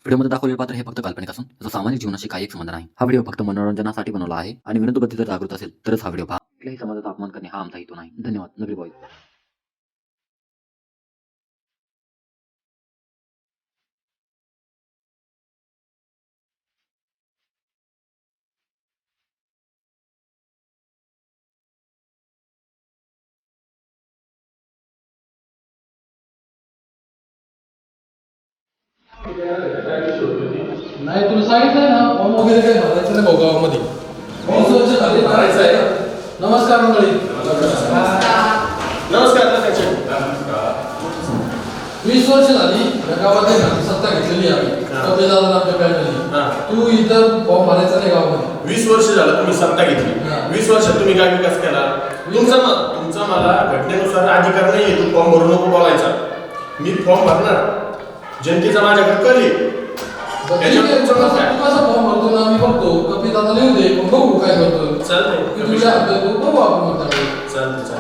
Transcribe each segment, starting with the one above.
व्हिडिओमध्ये दाखवलेले पात्र हे फक्त काल्पनिक असून त्याचा सामाजिक जीवनाशी काही एक संबंध नाही. हा व्हिडिओ फक्त मनोरंजनासाठी बनवला आहे आणि विनोदबद्दल जर जागृत असेल तरच हा व्हिडिओ पहा. कुठल्याही समाजाचा अपमान करणे हा आमचा हेतू नाही. धन्यवाद. नगरी बॉय. नाही तुला सांगितलं ना फॉर्म वगैरे काही भरायचं नाही भाऊ गावामध्ये. 20 वर्ष झाली भरायचं आहे. नमस्कार मंडळी. नमस्कार. 20 वर्ष झाली या गावात आहे ना सत्ता घेतलेली आहे कपिलदादा आपल्या पॅनलनी. तू इथं फॉर्म भरायचा नाही गावामध्ये. 20 वर्ष झालं तुम्ही सत्ता घेतली. 20 वर्षात तुम्ही काय विकास केला? तुमचा मला घटनेनुसार अधिकार नाहीये तू फॉर्म भरू नको बोलायचा. मी फॉर्म भरणार, जनतेचा माझ्याकडे कल आहे. कसा फॉर्म भरतो ना आम्ही बघतो कपिलदादा लिहू दे मग बघू काय करतो. चालतंय तुझ्या हातात बघू आपण मग त्यावेळी. चालतंय.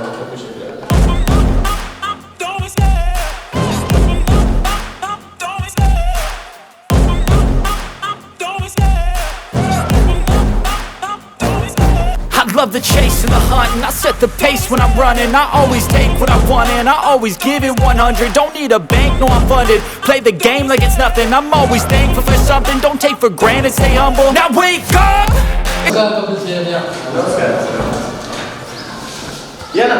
I love the chase and the hunt, and I set the pace when I'm running. I always take what I want and I always give it 100. Don't need a bank, no I'm funded. Play the game like it's nothing. I'm always thankful for something. Don't take for granted, stay humble. Now wake up! नमस्कार. या ना.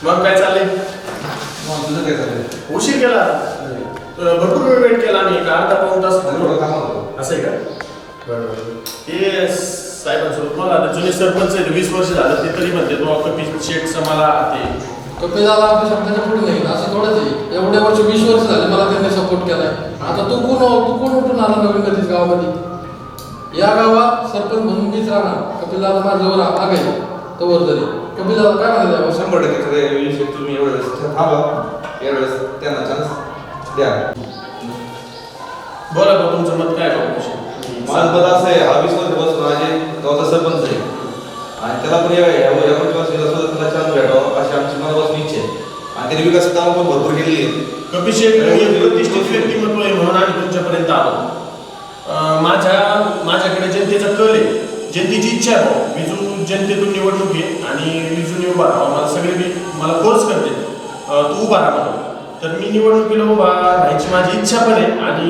मग काय चाललंय? तुझं काय चाललंय? उशीर केला. भरपूर वेळ वेट केला मी. अर्धा पाऊण तास असं आहे का? बरोबर. हे साहेबांसोबत मला आता जुने सरपंच आहेत 20 वर्ष झालं ते तरी म्हणते तो कपिल शेठचं मला ते कपिलदादा आपल्या शब्दाच्या पुढे नाही असं थोडंच आहे. एवढ्या वर्ष 20 वर्ष झाले मला त्यांनी सपोर्ट केलाय. आता तू कोण उठून आला नवीन कधीच गावामध्ये. या गावात सरपंच म्हणून मीच राहणार. कपिलदादा माझ्यावर आग आहे तोवर तरी. कपिलदादा काय म्हणाले? 100% तुम्ही एवढं थांबा, एवढं त्यांना चान्स द्या. बोला बा तुमचं मत काय आहे? माझं मत असं आहे, हा 20 वर्षापासून माझे गावचा सरपंच आहे आणि त्याला पण त्याला चान्स भेटावं अशी आमची मनापासून इच्छा आहे आणि त्याने विकास कामं पण भरपूर केलेली आहे. कपिल शेठ प्रतिष्ठित व्यक्तिमत्व आहे म्हणून आम्ही तुमच्यापर्यंत आलो. माझ्याकडे जनतेचा कल आहे, जनतेची इच्छा आहे. भाऊ विजू जनतेतून निवडणूक आहे आणि विजूने उभा राहा. मला सगळे मला फोर्स करते तू उभा राहा म्हणून. तर मी निवडणुकीला उभा राहायची माझी इच्छा पण आहे आणि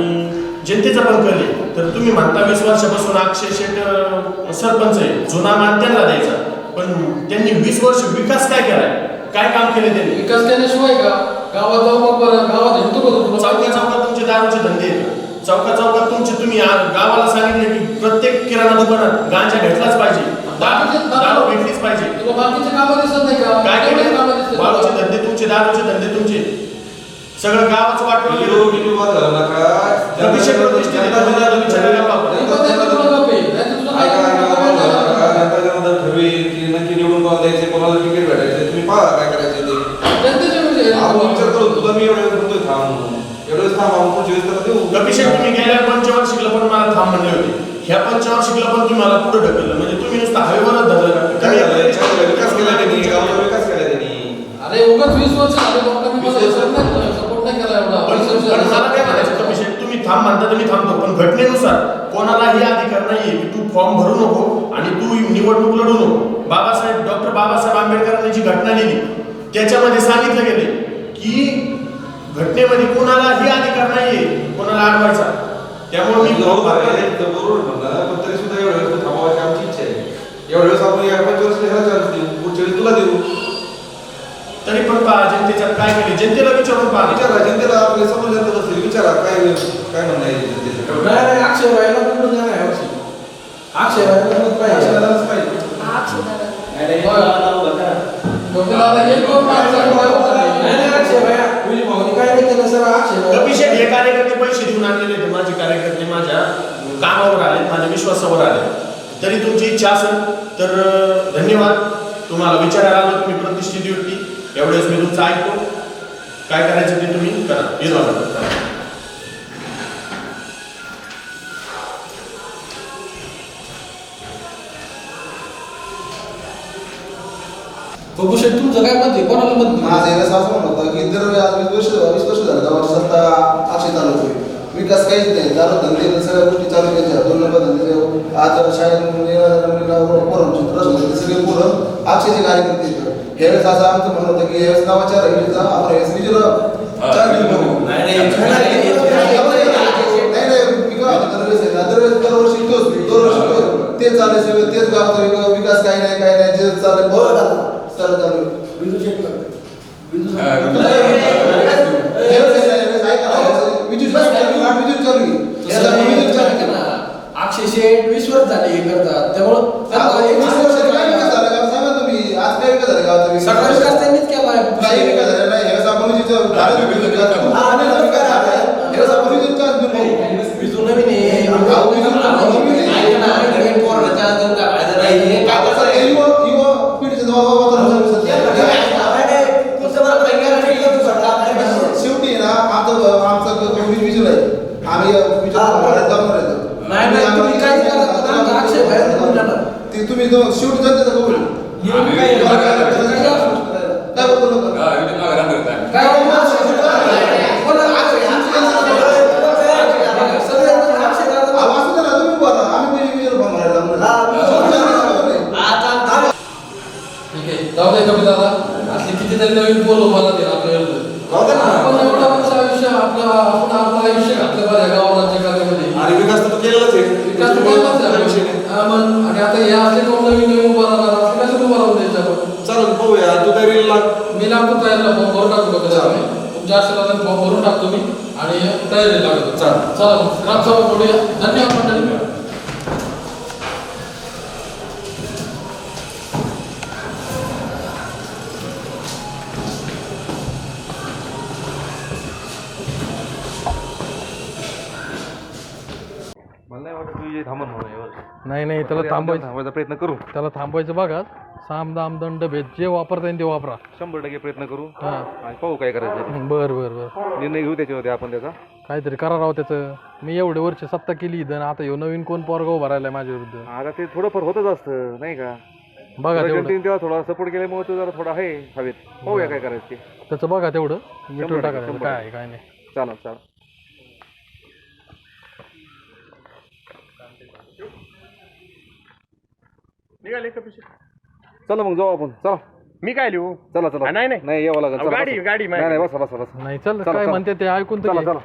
जनतेचा पण कल आहे. तर तुम्ही म्हणता 20 वर्षापासून अक्षय शेठ सरपंच आहे, जुना मान त्यांना द्यायचा. पण त्यांनी 20 वर्ष विकास काय केलाय? काय काम केले त्यांनी? विकास केल्याशिवाय का गावात जाऊ मग गावात हिंदू बघतो. चौकात तुमचे दारूचे धंदे आहेत. चौकात तुम्ही गावाला सांगितले की प्रत्येक किराणा दुकानात गांजा भेटलाच पाहिजे, दारू भेटलीच पाहिजे. तुला बाकीचे कामं दिसत नाही का? काय केले? कामं दिसत वाळूचे धंदे तुमचे, दारूचे धंदे तुमचे, सगळं गावाचं वाटलं गेलं. नक्की निवडून द्यायचे, कोणाला तिकीट भेटायचे, तुम्ही पहा काय करायचे ते. विचार करून तुला मी एवढ्या वेळेस एवढेच थांब देऊ. अभिषेक तुम्ही गेल्या पंचवार्षिकला पण मला थांब म्हणले होते. ह्या पंचवार्षिकला पण तुम्ही मला पुढे ढकललं. म्हणजे तुम्ही नुसतं हवेवरच धरलं का? विकास केला त्यांनी, गावाचा विकास केला त्यांनी. अरे उगाच 20 वर्ष झाले लोकांनी मला सपोर्ट नाही केला एवढा. पण मला काय म्हणायचं अभिषेक, तुम्ही थांब म्हणता तर मी थांबतो, पण घटनेनुसार कोणालाही अधिकार नाहीये की तू फॉर्म भरू नको आणि तू निवडणूक लढू नको. डॉक्टर बाबासाहेब आंबेडकरांनी जी घटना लिहिली त्याच्यामध्ये सांगितलं गेले की घटनेमध्ये कोणालाही अधिकार नाहीये कोणाला अडवायचा. त्यामुळे मी बरोबर म्हणला, पण तरी सुद्धा एवढ्या वेळेस थांबावायची आमची इच्छा आहे. एवढ्या वेळेस आपण या 5 वर्ष ह्याला चान्स देऊ, पुढच्या वेळी तुला देऊ. तरी पण पहा जनतेच्या काय केले, जनतेला विचारून पहा. विचारा जनतेला, आपल्या समोर जनता बसली, विचारा काय म्हणणं आहे जनतेचं. नाही अक्षय व्हायला निवडून द्या नाही वर्षी. अक्षय व्हायला पाहिजे. अभिषेक हे कार्यकर्ते पैसे देऊन आणलेले होते. माझे कार्यकर्ते माझ्या कामावर आले, माझ्या विश्वासावर आले. तरी तुमची इच्छा असेल तर धन्यवाद. तुम्हाला विचारायला आलो, तुम्ही प्रतिष्ठित व्यक्ती. एवढेच मी तुमचं ऐकतो. काय करायचं ते तुम्ही करा. बघू शेट तुमचं काय मत आहे, कोणाला मत नाही? माझं यावेळेस असं म्हणत होतं की दर आज 20 वर्ष झालं गावात सत्ता अक्षय चालवतोय, विकास काहीच नाही, चालू धंदे सगळ्या गोष्टी चालू केल्या, 2 नंबर धंदे आज शाळेत पोरांची रस्ते सगळे पोरं अक्षयचे कार्यकर्ते येतात. ह्यावेळेस असं आमचं म्हणणं होतं की यावेळेस गावाच्या रहिवासीचा आपण यावेळेस विजयला चार दिवस बघू. दरवर्षी तोच तेच चाललंय सगळं, तेच गावाचा विकास काही नाही जे चाललंय चालू अक्षय शेठ 20 वर्ष झाले हे करतात, त्यामुळं तुम्ही आज काय विकास झाला गावाचा सगळा विकास त्यांनीच केला आहे. काही विकास झाला नाही. ह्यावेळेस आपण विजू नवीन आहे. शेवटी ना आमचा विजू आहे, आम्ही तुम्ही शेवटी जनतेचा कबूल जाऊ दे कमी दादा, असले कितीतरी नवीन पोल मला दे आपल्या आपण एवढा वर्ष आयुष्य आपण आपलं आयुष्य घातलं बरं गावाला जगामध्ये. आणि विकास तर केलेलाच आहे. विकास तर केलाच आहे. मग आणि आता हे असले कोण नवीन उभा राहणार, असले कसं उभा राहून द्यायचं आपण? चालेल पाहूया, तू तयारी लाग. मी लागतो तयारीला, फॉर्म भरून टाकतो तुमच्या आशीर्वादाने फॉर्म भरून टाकतो मी आणि तयारी लागतो. चला ग्रामसभा बोलूया. धन्यवाद मंडळी. मला नाही वाटत तू थांबत म्हणून. नाही त्याला थांबवायचा प्रयत्न करू. थांबवायचं बघा. साम दाम दंड भेद जे वापरता येईल ते वापरा. 100% प्रयत्न करू हा आणि पाहू काय करायचं. बर निर्णय घेऊ त्याच्यावरती आपण त्याचा. काहीतरी करा राव त्याचं. मी एवढे वर्ष सत्ता केली इथं, आता ह्यो नवीन कोण पोरगा उभा राहिलाय माझ्या विरुद्ध. आता ते थोडंफार होतच असतं नाही का. बघा तेवढं जनतेने तेव्हा थोडा सपोर्ट केल्यामुळे तो जरा थोडा आहे हवेत. पाहूया काय करायचं ते. त्याचं बघा तेवढं मिटून 100% टाका काय आहे काय नाही. चालेल. निघाले का पिशे? चला मग जाऊ आपण. चला मी काय लिहू? चला. नाही यावं लागेल. चला, बसा. गाडी नाही बसा. नाही चल चला, काय चला. म्हणते ते ऐकून तर घे. चला.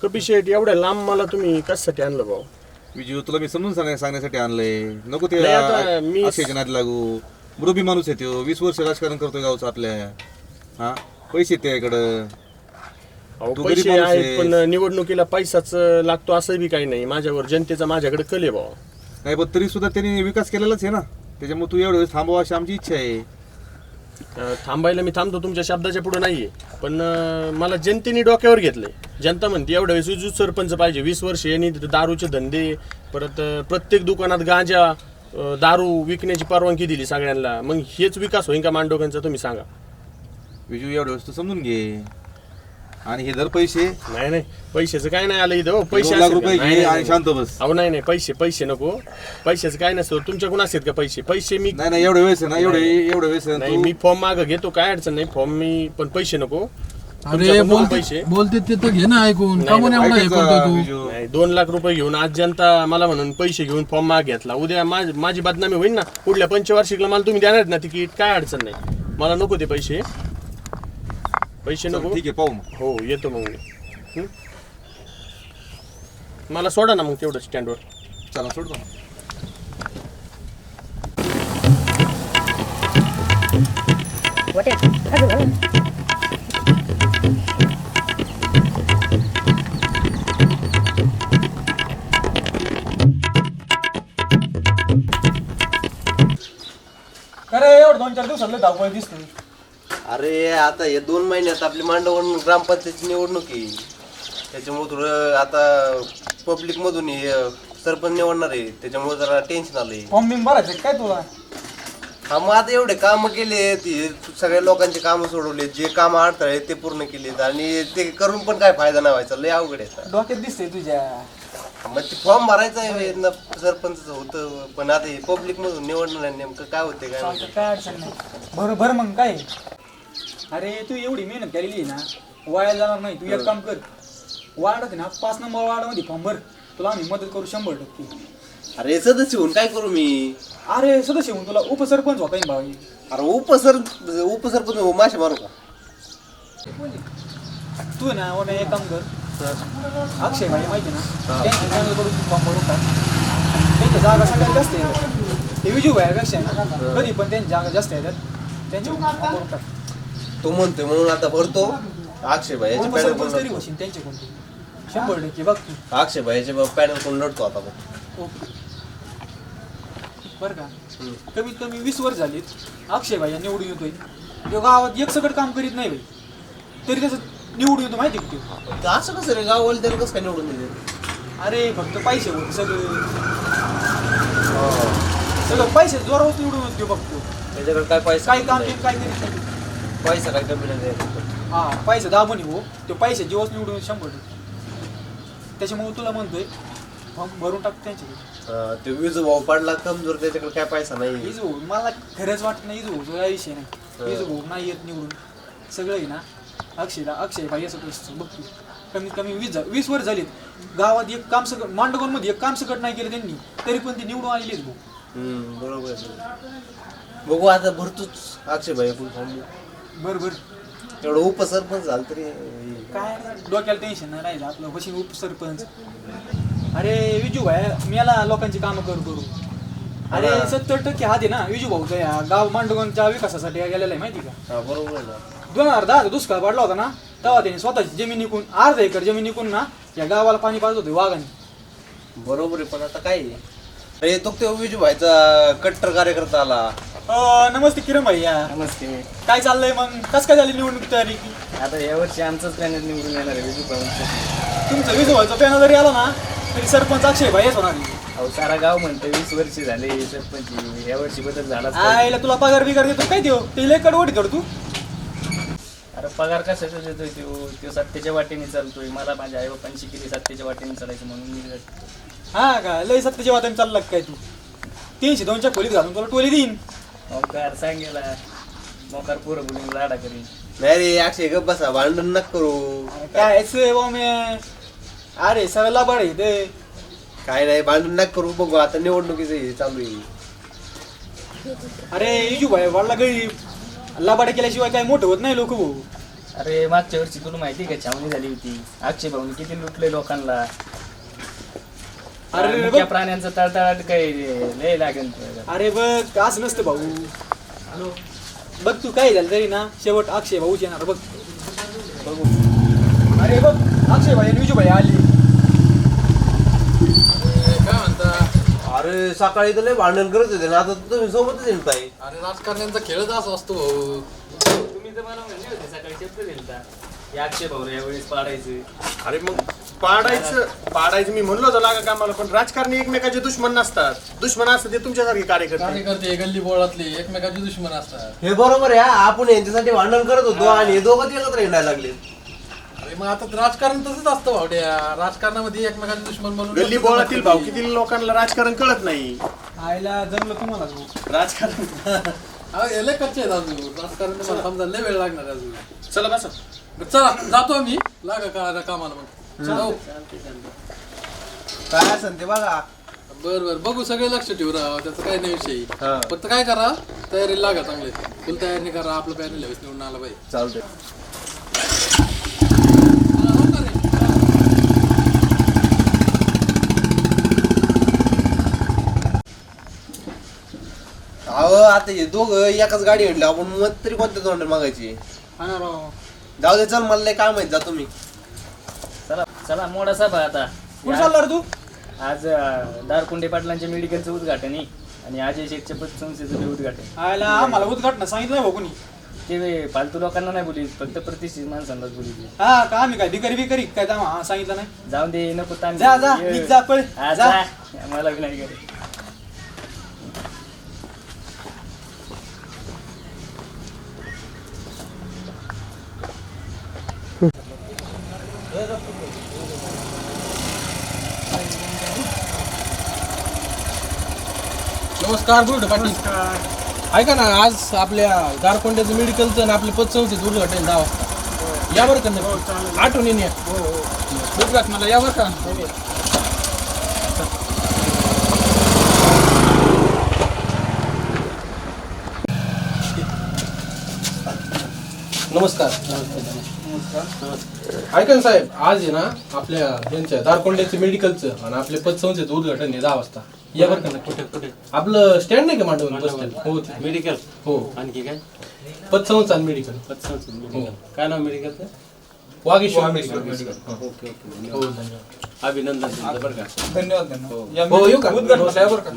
कपिशेट एवढ्या लांब मला तुम्ही कशासाठी आणलं भाऊ? विजू तुला मी समजून सांगण्यासाठी आणलंय. नको ते नाही, आता मी- अक्षयच्या नादी लागू. मुरबी माणूस आहे तो. 20 वर्ष राजकारण करतोय गावचं आपल्या. हा पैसे त्याकडं. अहो, तू गरीब पैसे माणूस आहेत आहेस. पण निवडणुकीला पैसाच लागतो असं बी काही नाही. माझ्यावर जनतेचा माझ्याकडे कले भाऊ. नाही पण तरी सुद्धा त्यांनी विकास केलेलाच आहे ना. त्याच्यामुळे तू एवढं थांबवा अशी आमची इच्छा आहे. थांबायला मी थांबतो, तुमच्या शब्दाच्या पुढे नाहीये. पण मला जनतेने डोक्यावर घेतलंय. जनता म्हणते एवढ्या वेळेस विजू सरपंच पाहिजे. 20 वर्ष यांनी दारूचे धंदे, परत प्रत्येक दुकानात गांजा, दारू विकण्याची परवानगी दिली सगळ्यांना. मग हेच विकास होईल का मांडोक्यांचा? तुम्ही सांगा. विजू एवढ्या वेळेस तू समजून घे. आणि हे जर पैसे नाही पैशाचं काय नाही आलं इथं. 2 पैसे लाख असेल का? रुपये नाही, घे नाही, आणि शांत बस. अहो नाही पैसे नको. पैशाचं काय नसतं. तुमच्याकडून असतात का पैसे? मी नाही एवढ्या वेळेस आहे ना. एवढ्या वेळेस आहे ना नाही, तू. मी फॉर्म मागं घेतो, काय अडचण नाही. फॉर्म मी पण पैसे नको. अरे तुमच्याकडून पैसे बोलते ते तर घे ना ऐकून. नाही, का म्हणून एवढा हे ऐकायचं, करतोय तू? विजू. नाही, 2 लाख रुपये घेऊन आज जनता मला म्हणून पैसे घेऊन फॉर्म माग घेतला. उद्या माझी बदनामी होईल ना. पुढल्या पंचवार्षिकला मला तुम्ही देणार ना तिकीट, काय अडचण नाही. मला नको ते पैसे नको. ठीक आहे पाहू मग. हो येतो मग मी. मला सोडा ना मग तेवढं स्टँडवर. चला सोडतो. अरे एवढं 2-4 दिवसातलं धावपळ दिसतो. अरे आता हे 2 महिन्यात आपली मांडवण ग्रामपंचायतीची निवडणूक आहे. त्याच्यामुळे थोडं आता पब्लिक मधून हे सरपंच निवडणार आहे, त्याच्यामुळे जरा टेन्शन आलंय. फॉर्म बिम भरायचं काय तुला? हा मग आता एवढे कामं केले, सगळ्या लोकांचे कामं सोडवले, जे काम अडथळे ते पूर्ण केलेत आणि ते करून पण काय फायदा नाही व्हायचा, लय अवघड आहे. डोक्यात दिसतंय तुझ्या. मग ते फॉर्म भरायचा आहे सरपंच होतं, पण आता हे पब्लिक मधून निवडणार आहे, नेमकं काय होते काय माहिती. काय अडचण नाही. बरोबर मग काय. अरे तू एवढी मेहनत केलेली आहे ना, वाया जाणार नाही. तू एक काम कर, वार्डात आहे ना 5 नंबर वार्डामध्ये फॉर्म भर, तुला आम्ही मदत करू 100%. अरे सदस्य होऊन काय करू मी? अरे सदस्य होऊन तुला उपसरपंच होता येईल भाई. अरे उपसरपंच मासे मारू का? तू ना ओने एक काम कर, अक्षय भाई माहिती ना, त्यांच्या चॅनलकडून फॉर्म भरून टाक. त्यांच्या जागा सगळ्यात जास्त आहे, ते विजू भाईपेक्षा ना कधी पण त्यांची जागा जास्त येतात, त्यांच्या फॉर्म भरून टाक. तो म्हणतोय म्हणून आता भरतो. अक्षय भाई याचे पॅनल उपसरपंच तरी होशील त्यांचे कोणते 100% बघ तू. अक्षय भाई याचे पॅनल कोण लढतो आता बघ. ओके बरं का. कमीत कमी 20 वर्ष झालीत अक्षय भाई निवडून येतोय. तो गावात एक सगळं काम करीत नाही भाई, तरी त्याचं निवडून येतो माहिती का ते. तर असं कसं रे, गाववाले त्याला कसं काय निवडून दिले? अरे फक्त पैसे होते सगळं पैसे जोरावर निवडून येतो बघतो. त्याच्याकडे काय पैसा काय काम केलं काय करीत नाही. पैसा काय कमी नाही द्यायचा. हा पैसे दाबून हो, तो पैसे जीवच निवडून 100%. त्याच्यामुळे तुला म्हणतोय फॉर्म भरून टाक त्यांच्याकडे. ते वीज भाऊ पडला कमजोर, त्याच्याकडे काय पैसा नाही. हीच भाऊ मला खरंच वाटत नाही, हीच भाऊ जो विषय नाही. हीच भाऊ नाही येत निवडून, सगळं आहे ना अक्षय भाई असं असतं बघ तू. कमीत कमी 20 वर्ष झालीत गावात एक काम सगळं मांडगावमध्ये एक काम सकट नाही केलं त्यांनी, तरी पण ते निवडून आलेलीच भाऊ. बरोबर आहे. बघू आता भरतोच अक्षय भाई आपण फॉर्म. बरोबर तेवढं उपसरपंच झालं तरी काय डोक्याला टेन्शन नाही राहिलं आपलं, बशीन उपसरपंच. अरे विजू भाई मला लोकांची कामं करू. अरे 70% हात आहे ना विजू भाऊचा या गाव मांडगावच्या विकासासाठी गेलेला आहे माहिती का. बरोबर आहे ना. 2010 दुष्काळ पडला होता ना, तेव्हा त्यांनी स्वतःची जमीन विकून 1/2 एकर जमीन विकून ना या गावाला पाणी पाजत होते वाघाने. बरोबर आहे, पण आता काय आहे? अरे तो विजू भाईचा कट्टर कार्यकर्ता आला. नमस्ते किरण भाई. नमस्ते. काय चाललंय मग, कसं काय झाली निवडणूक तयारी? आता यावर्षी आमचंच पॅनल निवडून येणार आहे विजू भाऊंचं. तुमचं विजू भाईचा पॅनल जरी आला ना तरी सरपंच अक्षय भाईच होणार. अहो सारा गाव म्हणतं 20 वर्ष झाले सरपंच, यावर्षी बदल झाला. आईला तुला पगार बिगार देतो काय देऊ, ते लय कडवडी कर तू. अरे पगार कशाचा देतोय तो सत्तेच्या वाटेने चालतोय. मला माझ्या आई बापांनी शिकली सत्तेच्या वाटेने चालायचं म्हणून मी. हा का लय सत्तेच्या वाटाने चालला काय तू? 302च्या खोलीत घालून तुला टोली देईन. मोकार सांगेला मोकार पोरं बोलून लाडा करीन. नाही रे अक्षय गप बसा, भांडण नका करू. काय अरे सगळं लाभाड आहे ते. काय नाही भांडण नका करू. बघू आता निवडणुकीचं हे चालू आहे. अरे विजू भाई वाढला गरीब, लाभाड केल्याशिवाय काय मोठं होत नाही लोक भाऊ. अरे मागच्या वर्षी तुला माहिती का छावणी झाली होती, अक्षय भाऊनी किती लुटले लोकांना. अरे त्या प्राण्यांचं तळतळाट काय लय लागेल. अरे बघ असं नसतं भाऊ. बघ तू काय झालं तरी ना शेवट अक्षय भाऊच येणार बघ. बघू. अरे बघ अक्षय भाई आणि विजू भाई आली. काय म्हणता? अरे सकाळी तर लय भांडण करत होते ना, आता तुम्ही सोबतच येताय. अरे राजकारण्यांचा खेळच असा असतो भाऊ. तुम्ही तर मला म्हणले होते सकाळी शब्द दिलता की अक्षय भाऊ यावेळेस पाडायचं. अरे मग पाडायचं मी म्हणलो होतो लागा कामाला, पण राजकारणी एकमेकाचे दुश्मन नसतात. दुश्मन असतात ते तुमच्यासारखे कार्यकर्ते गल्ली बोळातले एकमेकाचे दुश्मन असतात. हे बरोबर आहे. आपण यांच्यासाठी भांडण करत होतो आणि हे दोघं एकत्र येण्याला लागले. अरे मग आता राजकारण तसंच असतं भावड्या. राजकारणामध्ये एकमेकाचे दुश्मन म्हणून गल्ली बोळातील भाऊ किती लोकांना राजकारण कळत नाही. आईला जमलं तुम्हाला भाऊ. राजकारण लय कच्चे आहेत अजून. राजकारण तुम्हाला समजायला लय वेळ लागणार अजून. चला बसा. चला जातो आम्ही लागा का कामाला मग. काय असेल ते बघा. बर बघू, सगळे लक्ष ठेवू राहा, त्याचं काही नाही विषय. फक्त काय करा, तयारी लागा चांगले. फुल तयारी करा, आपलं पॅनल निवडून आला पाहिजे. चालतंय. अहो आता हे दोघं एकाच गाडी आणली आपण मत तरी कोणत्या तोंडात मागायची. हा ना राव. जाऊ दे चल मला लय काय माहित जातो मी. चला चला मोडा सभा आता. कुठं चालला रे तू? आज दारकुंडे पाटलांच्या मेडिकलचं उद्घाटन आहे आणि अजय शेठच्या पतसंस्थेचं बी उद्घाटन. आयला आम्हाला उद्घाटन सांगितलं नाही भाऊ कोणी. ते फालतू लोकांना नाही बोलीत, फक्त प्रतिष्ठित माणसांनाच बोलीत. हा का आम्ही काय भिकारी बिकारी काय दामा हा सांगितलं नाही. जाऊन दे नको ताण. जा जा निघ जा पळ हा, जा. जा. मला बी नाही घरी. नमस्कार गुड पाटील. ऐका ना आज आपल्या दारकोंड्याचं मेडिकलचं आणि आपल्या पतसंस्थेचं उद्घाटन 10 वाजता या बरं का नक्की. आठवणीने या. उद्घाटनाला या बरं का. नमस्कार. ऐका ना साहेब आज आहे ना आपल्या यांच्या दारकोंड्याचं मेडिकलचं आणि आपल्या पतसंस्थेचं उद्घाटन आहे 10 वाजता या बरं का नक्की. कुठे आपलं स्टँड नाही का मांडवून बस स्टँड. हो मेडिकल. हो आणखी काय? पतसंस्था आणि मेडिकल. हो. काय नाव मेडिकलचं? वागेश्वर मेडिकल. Okay okay. हो धन्यवाद. अभिनंदन तुमचं बरं का. धन्यवाद धन्यवाद. हो येऊ का उद्घाटन बरं का.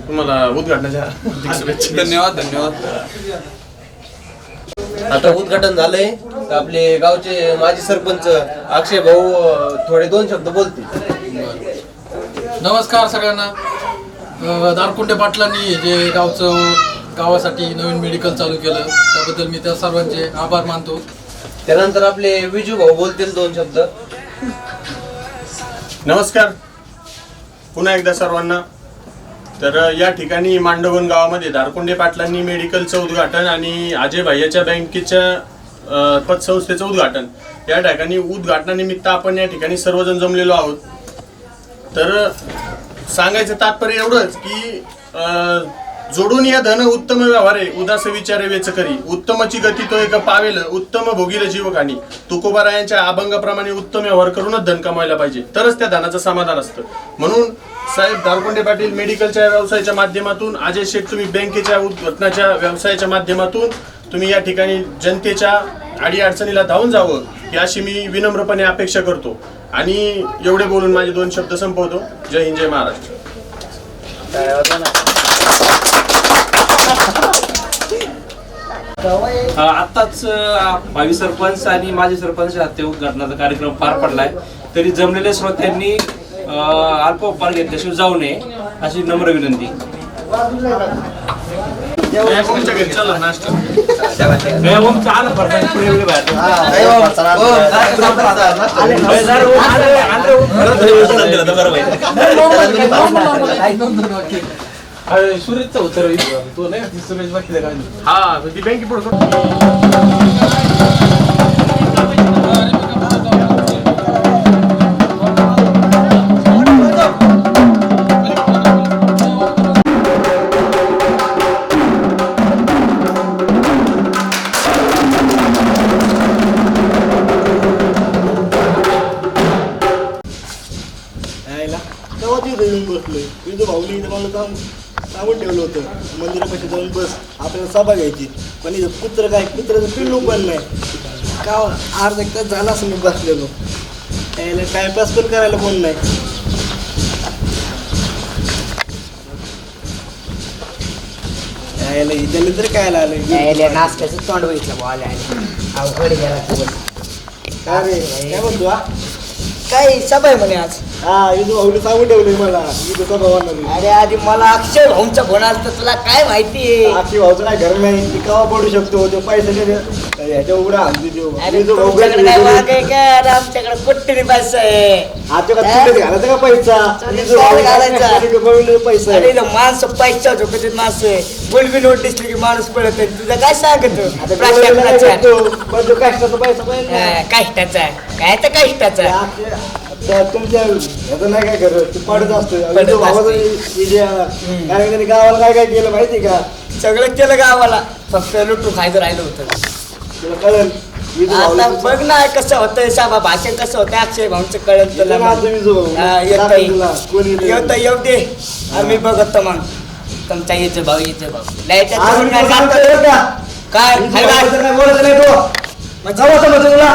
तुम्हाला उद्घाटनाच्या धन्यवाद धन्यवाद. आता उद्घाटन झालंय तर आपले गावचे माजी सरपंच अक्षय भाऊ थोडे 2 शब्द बोलतील. नमस्कार सगळ्यांना. दारकुंडे पाटलांनी जे गावासाठी नवीन मेडिकल चालू केलं त्याबद्दल मी त्या सर्वांचे आभार मानतो. त्यानंतर आपले विजू भाऊ बोलतील 2 शब्द. नमस्कार पुन्हा एकदा सर्वांना. तर या ठिकाणी मांडवण गावामध्ये दारकुंडे पाटलांनी मेडिकलचं उद्घाटन आणि अजय भाईच्या बँकेच्या पतसंस्थेचं उद्घाटन या ठिकाणी उद्घाटनानिमित्त आपण या ठिकाणी सर्वजण जमलेलो आहोत. तर सांगायचं तात्पर्य एवढंच की जोडून या धन उत्तम व्यवहारे उदास विचारे वेच करी उत्तमची गती तो एक पावेल उत्तम भोगील जीवकानी. तुकोबारायांच्या अभंगाप्रमाणे उत्तम व्यवहार करूनच धन कमायला पाहिजे तरच त्या धनाचं समाधान असतं. म्हणून साहेब दारकुंडे पाटील मेडिकलच्या व्यवसायाच्या माध्यमातून अजय शेठ तुम्ही बँकेच्या उद्घाटनाच्या व्यवसायाच्या माध्यमातून तुम्ही या ठिकाणी जनतेच्या अडीअडचणीला धावून जावं ही अशी मी विनम्रपणे अपेक्षा करतो आणि एवढे बोलून माझे 2 शब्द संपवतो. जय हिंद जय महाराष्ट्र. आताच भावी सरपंच आणि माजी सरपंच हत्या उद्घाटनाचा कार्यक्रम पार पडलाय. तरी जमलेल्या श्रोत्यांनी अल्प उपहार घेतल्याशिवाय जाऊ नये अशी नम्र विनंती. सुरेशचा उत्तर तो नाही सुरेश बाकी हा ती बँके पुढे सांगून ठेवलं होतं मंदिरापाशी जाऊन बस आपल्याला सभा घ्यायची पण कुत्र काय कुत्र्याचं पिल्लू पण नाही का अर्धा 1 तास झाला असं मी बसलेलो यायला टाइमपास पण करायला कोण नाही. यायला इथं तर काय आलं नाश्त्याचं तोंड बघितलं बुवा आले अवघड गेला काय रे काय म्हणतो हा? काय सभा आहे म्हणे आज हा इथं भाऊने सांगून ठेवलंय मला इथं सभा होणार आहे. अरे आधी मला अक्षय भाऊंचा फोन आला तर तुला काय माहिती आखी भाऊचं काय घर नाही ती केव्हा पडू शकतो तो पैसे ह्याच्या उघडा आणते तो अरे इथं भाऊ तुमच्याकडे काय भेटले. वाघ आहे का अरे आमच्याकडे कोट्टीने पैसा आहे आता का चुलीत घालायचा का पैसा चुलीत इथं भाऊ घालायचा. गवळलेला पैसा अरे आहे. इथं माणसं पैसा झोपते माणसं बोलबी नोट दिसली की माणूस पळत आहे. तुझं काय सांगत आता गवळलेला काय करतो? पण तो कष्टाचा पैसा पाहिजे ना. कष्टाचा काय तर कष्टाचा त्या तुमच्या ह्याचं नाही काय करत ते पडत असतो पडत इथं भावाचं असते. विजय आला. कारण त्यांनी गावाला काय काय केलं माहिती का सगळं केलं गावाला फक्त लुटू खायचं राहिलं होतं तुला कळलं विजू आता भाऊला बघ ना कसं होतंय साबा भाषण कसं होतंय अक्षय भाऊंचं कळत तुला माझं विजू भाऊ. दाखव तुला. कोणी नाही. येऊ दे आम्ही बघतो मग तुमचा येतो भाऊ लाईटचा आज धरून मी काय तुला सांगतोय? सांगतोय बरं का? काय विजू हाय भाऊचं काय? काय बोलायचं नाही तो. जाऊ समजतं तुला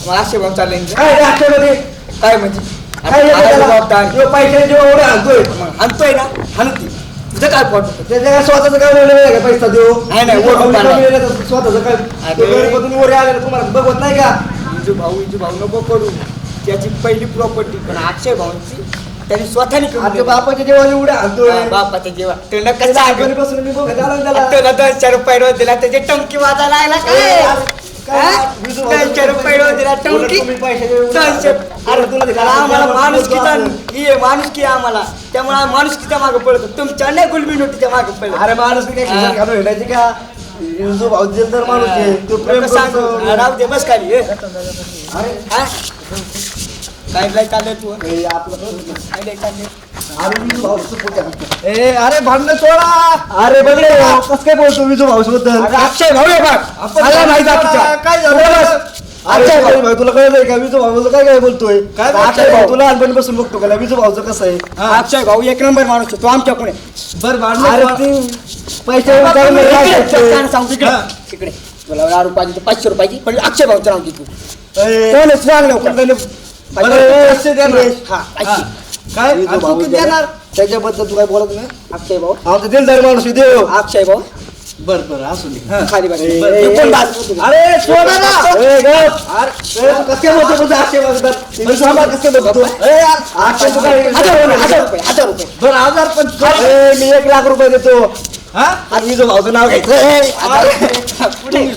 मग अक्षय भाऊ चालले काय रे अक्षयमध्ये? काय म्हणजे काय येतं आता त्याला? जबाबदार. तो पैशाने जेव्हा एवढे आणतोय आणतोय ना हाणती तुझं काय पोट त्याच्या स्वतःचं काय बोललं का पैसा देऊ नाही, नाही, वर उभा नाही. स्वतःचं काय अरे. तो गरीबातून वर आलेलं तुम्हाला बघवत नाही का विजू भाऊ नको करू त्याची पहिली प्रॉपर्टी पण अक्षय भाऊंची त्यांनी स्वतःने करून आता दिली. बापाच्या जेव्हा एवढे आणतोय हा, बापाचं जेव्हा ते नका सांगू. लहानपणीपासून मी बघत आलो त्याला तुला 200 रुपये रोज दिला त्याची टमकी वाजायला लागला काय काय? विजू भाऊ 200 रुपये रोज दिला टमकी तुम्ही पैशाचे एवढे 200. अरे तुला ते आम्हाला काय माणुसकीचा ही माणुसकी आहे आम्हाला त्यामुळे आम्ही माणुसकीच्या मागे पळतो तुमच्या नाही गुलबी नोटीच्या मागे पळतो अरे माणूस मी काय खिशात घालून हिंडायची का विजू भाऊ दिलदार माणूस आहे तो प्रेम नका सांगू. करतो. राहू दे बस खाली अरे हा? काय काय चाललंय तू हे आपलं काय लय चाललंय अरे विजू भाऊ support आहे. ए अरे भांडण सोडा अरे बघ रे कसं काय बोलतो विजू भाऊ बद्दल अरे अक्षय भाऊ आहे बघ मला नाही जात काय झालं अक्षय भाऊ तुला कळलंय का विजू भाऊ काय काय बोलतोय काय अक्षय भाऊ तुला लहानपणी बसून बघतो का विजू भाऊचं कसं आहे अक्षय भाऊ एक नंबर माणूस आहे तो आमच्याकडे बरं भांडण पैसे सांगतो तिकडे तुला 10 रुपयाची 500 रुपयाची पण अक्षय भाऊचं नाव घेतो काय देणार त्याच्याबद्दल तू काय बोलत नाही अक्षय भाऊ आमचा दिलदार माणूस आहे देव अक्षय भाऊ बर बर असू दे खाली बस. अरे सोडा ना ए गप अरे कसं काय बोलतो तुझा अक्षय बद्दल तुम्ही सांगा कसं काय बोलतो ए यार अक्षय तू काय 1000 रुपये बरं 1000 पण मी 1 लाख रुपये देतो हा आणि मी जो भाऊचं नाव घ्यायचं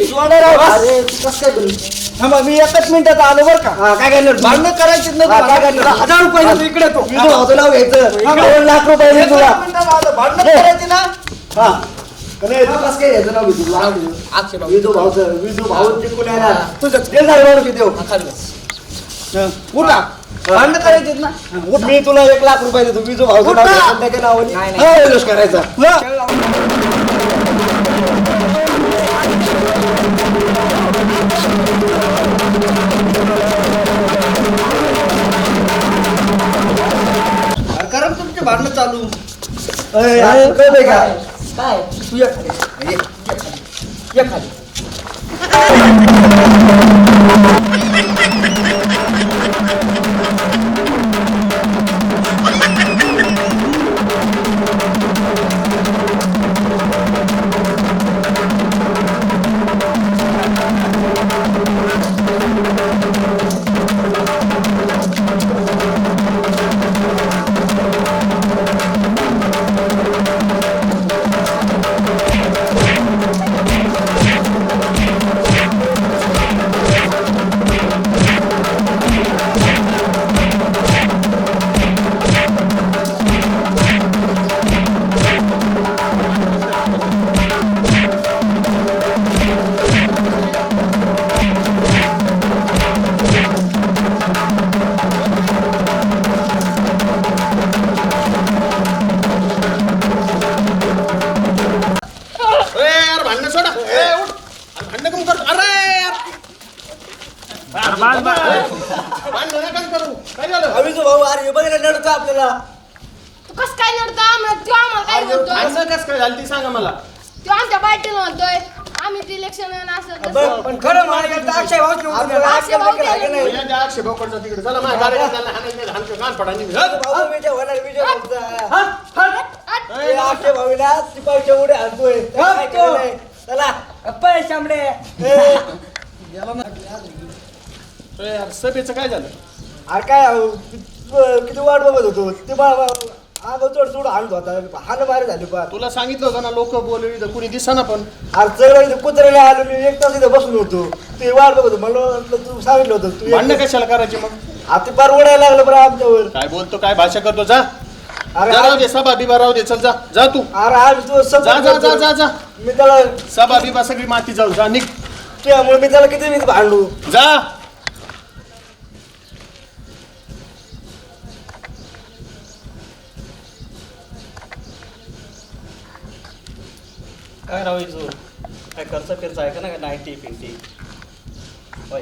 सोडा राव अरे तू कसं काय बोलतो थांबा मी 1 मिनिटात आलो बरं का काय करणार भांडण करायची नाही काय करणार 1000 रुपये देतो इकडे तो मी जो भाऊचं नाव घ्यायचं 2 लाख रुपये दे तुला भांडण करायची ना हा कने तू कसं काय घ्यायचं नाव घेतो अक्षय भाऊ विजू भाऊ जिंकून येणार तुझं दिलदार माणूस देव खाली बस. उठा भांडण करायची ना मी तुला 1 लाख रुपये देतो विजू भाऊचं नाव घ्यायचं त्याच्या नावाने नाही. करायचा कारण तुमचे भांडणं चालू कळतंय का काय तू ये खाली ये खाली विजू भाऊ अरे बघ ना लढतो आपल्याला तू कस काय लढतो आम्हाला काय बोलतोय कसं काय झालं ती सांगा मला तो आमच्या पार्टीला म्हणतोय आम्ही ते इलेक्शन असं पण खरं म्हणायचं तर अक्षय भाऊ अक्षय भाऊ केलं नाही. या अक्षय भाऊकडचा तिकडे चला माझ्या गाडीला चालला हाणायचं कान पडा भाऊ विजय होणार विजय भाऊचा. अक्षय भाऊला टिपायच्या उड्या आणतोय काय केलंय? चला अप्पा शामडे सभेचं काय झालं? अरे काय किती वाट बघत होतो ते आग चढ चढ आणत होता हान बाहेर झाली पा तुला सांगितलं होतं ना लोक बोलू इथं कुणी दिसाना पण. अरे चढ कुत्र्याला आलो मी एक तास इथे बसून होतो ते वाट बघत होतो मला तू सांगितलं होतं तू भांडणं कशाला करायची मग? आता पार ओढायला लागलं बरं आमच्यावर. काय बोलतो काय भाषा करतो जा. अरे जा राहू दे सभा बिभा राहू दे चल जा जा तू. अरे आज तू जा जा जा जा जा मी त्याला सभा बिभा सगळी माती जाऊ जा निघ. त्यामुळे मी त्याला किती भांडू जा. काय राहायचो काय खर्च फिरचा आहे का ना 90-50 होय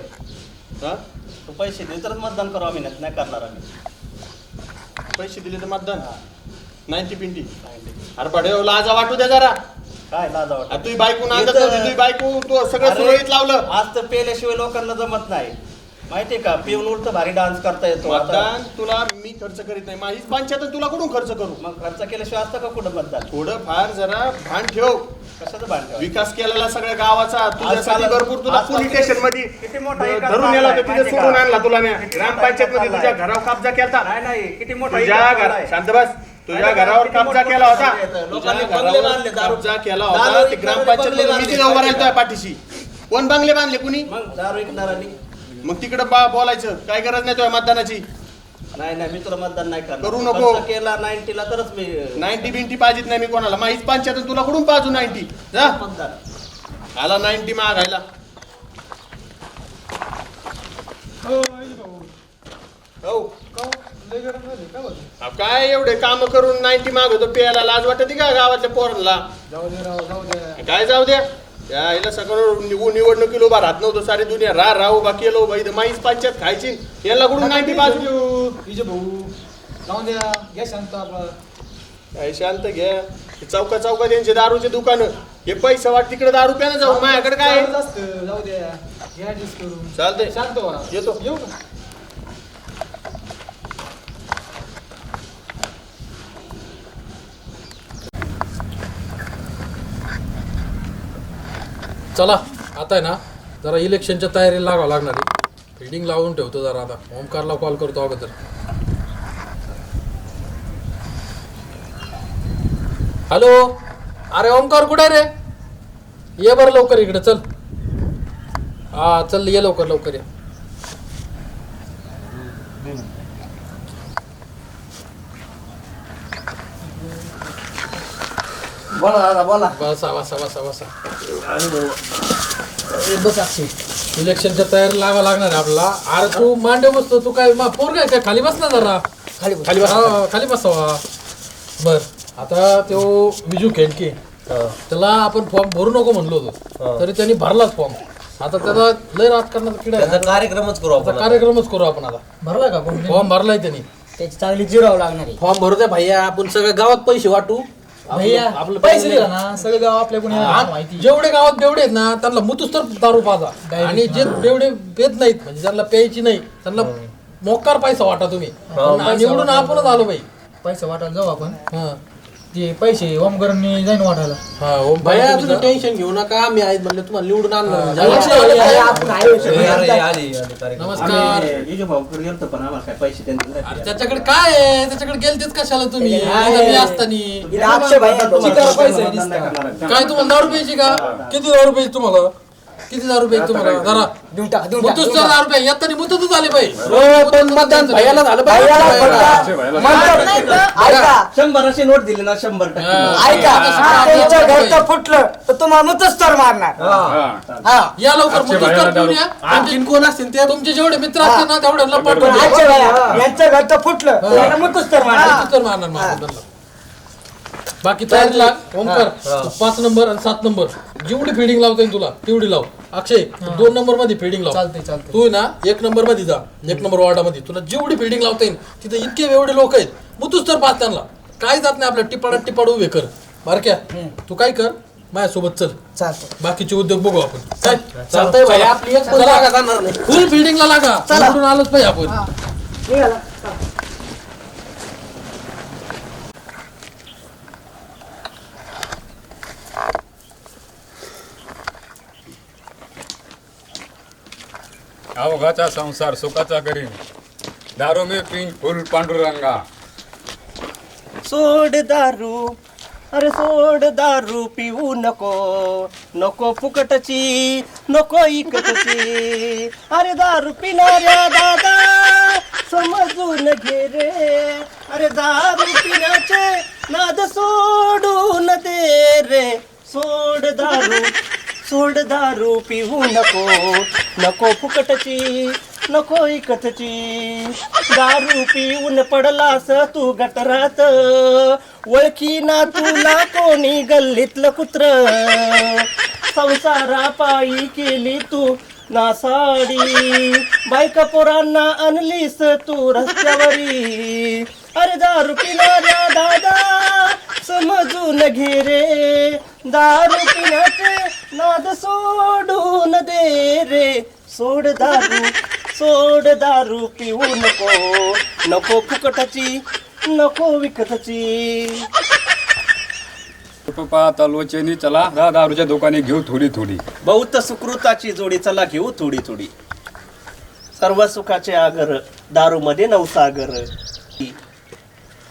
हा तू पैसे दिले तरच मतदान करू आम्ही नाही करणार आम्ही. पैसे दिले तर मतदान 90-50. अरे बडे लाजा वाटू दे जरा. काय लाजा वाटत तुझी बायको नांदत नव्हती तुझी बायको तू सगळं सुरळीत लावलं. आज तर पेल्याशिवाय लोकांना जमत नाही माहितीये का पिऊन उलट भारी डान्स करता येतो. मतदान तुला मी खर्च करीत नाही माझीच पंचायत तुला कुठून खर्च करू? मग खर्च केल्याशिवाय असतं का कुठं मतदान? थोडं फार जरा भान ठेव. कशाचं भांडण? विकास केलेला सगळ्या गावाचा तुझ्यासाठी भरपूर तुला पोलीस स्टेशन मध्ये किती मोठा धरून नेला होता तिथे सोडून आणला तुला मी ग्रामपंचायत मध्ये तुझ्या घरावर कब्जा केला. नाही किती मोठा तुझ्या घर शांत बस तुझ्या घरावर कब्जा केला होता. लोकांनी बंगले बांधले दारू कब्जा केला होता ते ग्रामपंचायत मध्ये मी तिथे उभा राहिलो पाठीशी. कोण बंगले बांधले कुणी? मग दारू विकणारांनी. मग तिकडे बोलायचं काय गरज नाही तुझ्या मतदानाची. नाही मी तुला मतदान नाही करणार. करू नको. खर्च केला 90 ला तरच मी 90-50 पाहिजेत नाही मी कोणाला माहीत पंचायत तुला कुठून पाजू 90 जा मतदान आला 90 मागायला. हो काय एवढे काम करून 90 मागवतो प्यायला लाज वाटते का गावातल्या पोरांना? काय जाऊ द्या यायला सगळं निवडणुकीला उभा राहत नव्हतं सारी दुनिया राहू उभा केलो बाई माहीच पंचायत खायची याला कुठून 90 बाजू भाऊ जाऊन द्या घ्या शांत आपला काय शांत घ्या. चौका त्यांचे दारूचे दुकान हे पैसा वाट तिकडे दारू प्यानं जाऊ माझ्याकडे काय जास्त जाऊ द्या घ्या ऍडजस्ट करून चालतंय शांत व्हा. येतो येऊ का? चला आता आहे ना जरा इलेक्शनच्या तयारीला लागावं लागणार आहे. फिल्डिंग लावून ठेवतो जरा आता ओमकारला कॉल करतो अगोदर. हॅलो अरे ओमकार कुठे रे? ये बरं लवकर इकडे चल. हा चल ये लवकर ये. बोला दादा बोला. बसा बस अक्षय इलेक्शनच्या तयारी लागावं लागणार आहे आपल्याला. अरे तू मांडे बसतो तू काय पोरगा आहे काय? खाली बस ना जरा खाली बसावा. बर आता तो विजू खेळके त्याला आपण फॉर्म भरू नको म्हणलो होतो तरी त्यांनी भरलाच फॉर्म. आता त्याचा लय राजकारणाचा किडा आहे. कार्यक्रमच करू आपण आता. भरलाय का कोण? फॉर्म भरलाय त्यांनी. त्याची चांगली जिरावं लागणार आहे. फॉर्म भरू द्या भैया आपण सगळ्या गावात पैसे वाटू. आपलं पैसे दिला ना सगळे गाव आपल्या कोणी जेवढे गावात बेवडे आहेत ना त्यांना मुतूस तर दारू पाजा आणि जे बेवडे पेत नाहीत म्हणजे ज्यांना प्यायची नाही त्यांना मोकार पैसा वाटा तुम्ही. निवडून आपणच आलो बाई पैसा वाटायला जाऊ आपण. ते पैसे ओमकरांनी जाईन वाटायला. भैया तुझं टेन्शन घेऊ नका आम्ही आहेत म्हणले तुम्हाला निवडून आणलं. नमस्कार. पण आम्हाला काय पैसे त्यांचे त्याच्याकडे काय आहे त्याच्याकडे गेलतेच कशाला तुम्ही असताना काय तुम्हाला दारू प्यायची का? किती दारू प्यायची तुम्हाला? किती दारू प्यायची तुम्हाला? जरा मुतूस तर दारू प्याय येताना मुतूच आले पाहिजे. मतदान भैयाला झालं पाहिजे. 100 नोट दिली ना 100%. ऐका त्यांच्या घरचं फुटलं तर तुम्हाला मतच तर मारणार. या लवकर मुतूस घेऊन या. आणखीन कोण असतील ते तुमचे जेवढे मित्र असतील ना तेवढ्यांना पाठवून यांचं घरचं फुटलं त्याला मतच तर मारणार. बाकी तयारी लाग ओमकार 5 नंबर आणि 7 नंबर जेवढी फिडिंग लावता येईल तुला तेवढी लाव. अक्षय 2 नंबर मध्ये फिडिंग लाव. चालते तू ना 1 नंबर मध्ये जा 1 नंबर वॉर्डामध्ये तुला जेवढी फिडिंग लावता येईल तिथे इतके एवढे लोक आहेत मुतूच तर पाच त्यांना काय जात नाही आपल्या टिपाड उभे कर. बारक्या तू काय कर माझ्यासोबत चल. चालतं बाकीचे उद्योग बघू आपण. काय चालतंय भाई आपली फुल फिल्डिंगला लागा. निवडून आलोच पाहिजे आपण. अवघाचा संसार सुखाचा करीन, दारू मी पिंग फुल पांडुरंगा. सोड दारू, अरे सोड दारू पिऊ नको, नको फुकटची, नको इकटची. अरे दारू पिणाऱ्या दादा समजून घे रे, अरे दारू पिण्याचे नाद सोडून दे रे. सोड दारू पिऊ नको, नको फुकटची, नको इकतची. दारू पिऊन पडलास तू गटरात, ओळखी ना तुला कोणी गल्लीतलं कुत्र. संसारा पायी केली तू नासाडी, बायका पोरांना आणलीस तू रस्त्यावरी. अरे दारू पिणाऱ्या दादा समजून घे रे, दारू पिण्याचे नाद सोडून दे रे. सोड दारू पिऊ नको, नको फुकटाची, नको विकतची. पाहता लोचेनी चला दारूच्या दुकाने घेऊ थोडी थोडी. बहुत सुकृताची जोडी चला घेऊ थोडी थोडी. सर्व सुखाचे आगर दारूमध्ये नवसागर.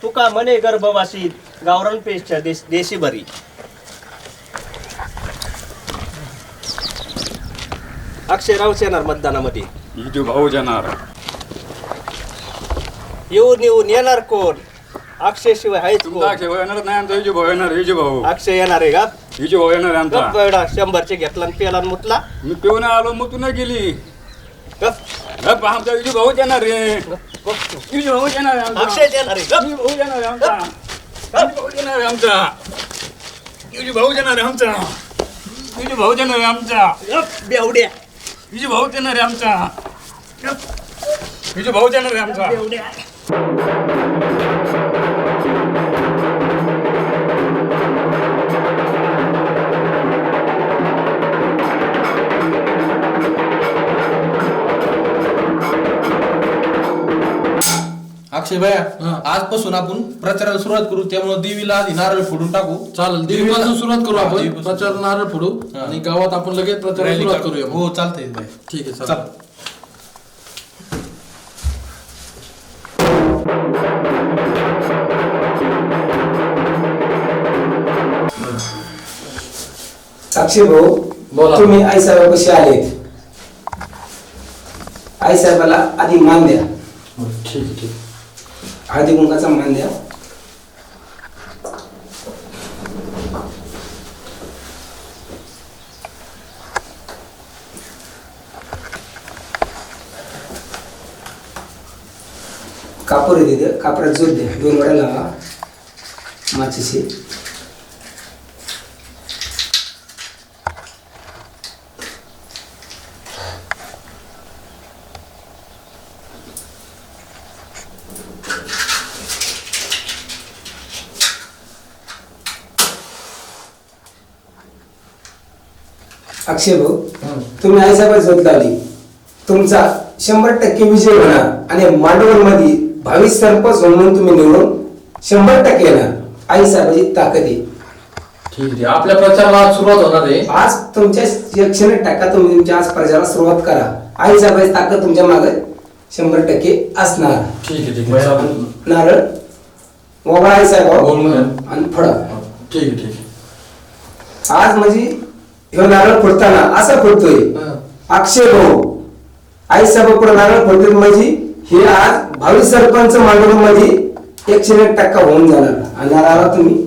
तुका म्हणे गर्भवासी गावरान पेशच्या देशी भरी. अक्षयराव येणार मतदानामध्ये. इजू भाऊ जाणार. येऊन येणार कोण? अक्षय शिवाय आहेच कोण? अक्षय भाऊ येणार नाही आमचा इजू भाऊ येणार. इजू भाऊ अक्षय येणार आहे का? इजू भाऊ येणार आमचा. 100चे घेतला आणि पेला मुतला. मी पिऊन आलो मग तू नाही गेली. आमचा इजू भाऊ येणार रे. इजू भाऊ येणार आहे आमचा. अक्षय येणार आहे. इजू भाऊ येणार आहे आमचा. इजू भाऊ येणार आहे आमचा. इजू भाऊ येणार आहे आमचा. इजू भाऊ येणार आहे आमचा. बेवड्या. इजू भाऊ येणार आहे आमचा. इजू भाऊ येणार आहे आमचा. अक्षय भैया आजपासून आपण प्रचाराला सुरुवात करू. त्यामुळे देवीला आधी नारळ फोडून टाकू. चालेल, देवीपासून सुरुवात करू आपण. प्रचाराला नारळ फोडू आणि गावात आपण लगेच प्रचाराला सुरुवात करूया. हो चालतंय भाई. ठीक आहे चला. अक्षय भाऊ तुम्ही आई साहेबापाशी आलेत. आई साहेबाला आधी मान द्या. ठीक आहे. हळदी कुंकाचा मान द्या. कापूर आहे तिथे, कापडात जोड द्या. 2 वड्या लावा माचीशी. अक्षय भाऊ तुम्ही आई साहेब झोप लावली. तुमचा 100% विजय होणार आणि मांडवल मध्ये भावी सरपंच म्हणून तुम्ही निवडून 100% येणार. आई साहेबाची ताकद आहे. ठीक आहे. आपल्या प्रचाराला आज सुरुवात होणार आहे. आज तुमच्या 100% तुम्ही तुमच्या आज प्रचाराला सुरुवात करा. आई साहेबाची ताकद तुमच्या मागे 100% असणार. ठीक आहे. नारळ मोबाईल आई साहेब आणि फळा. ठीक आहे. आज म्हणजे ह्यो नारळ फोडताना असा फोडतोय अक्षय भाऊ आई साहेब पुढे नारळ फोडतोय म्हणजे हे आज भावी सरपंच मांडवून मध्ये 101% होऊन जाणार. आणि नारळाला तुम्ही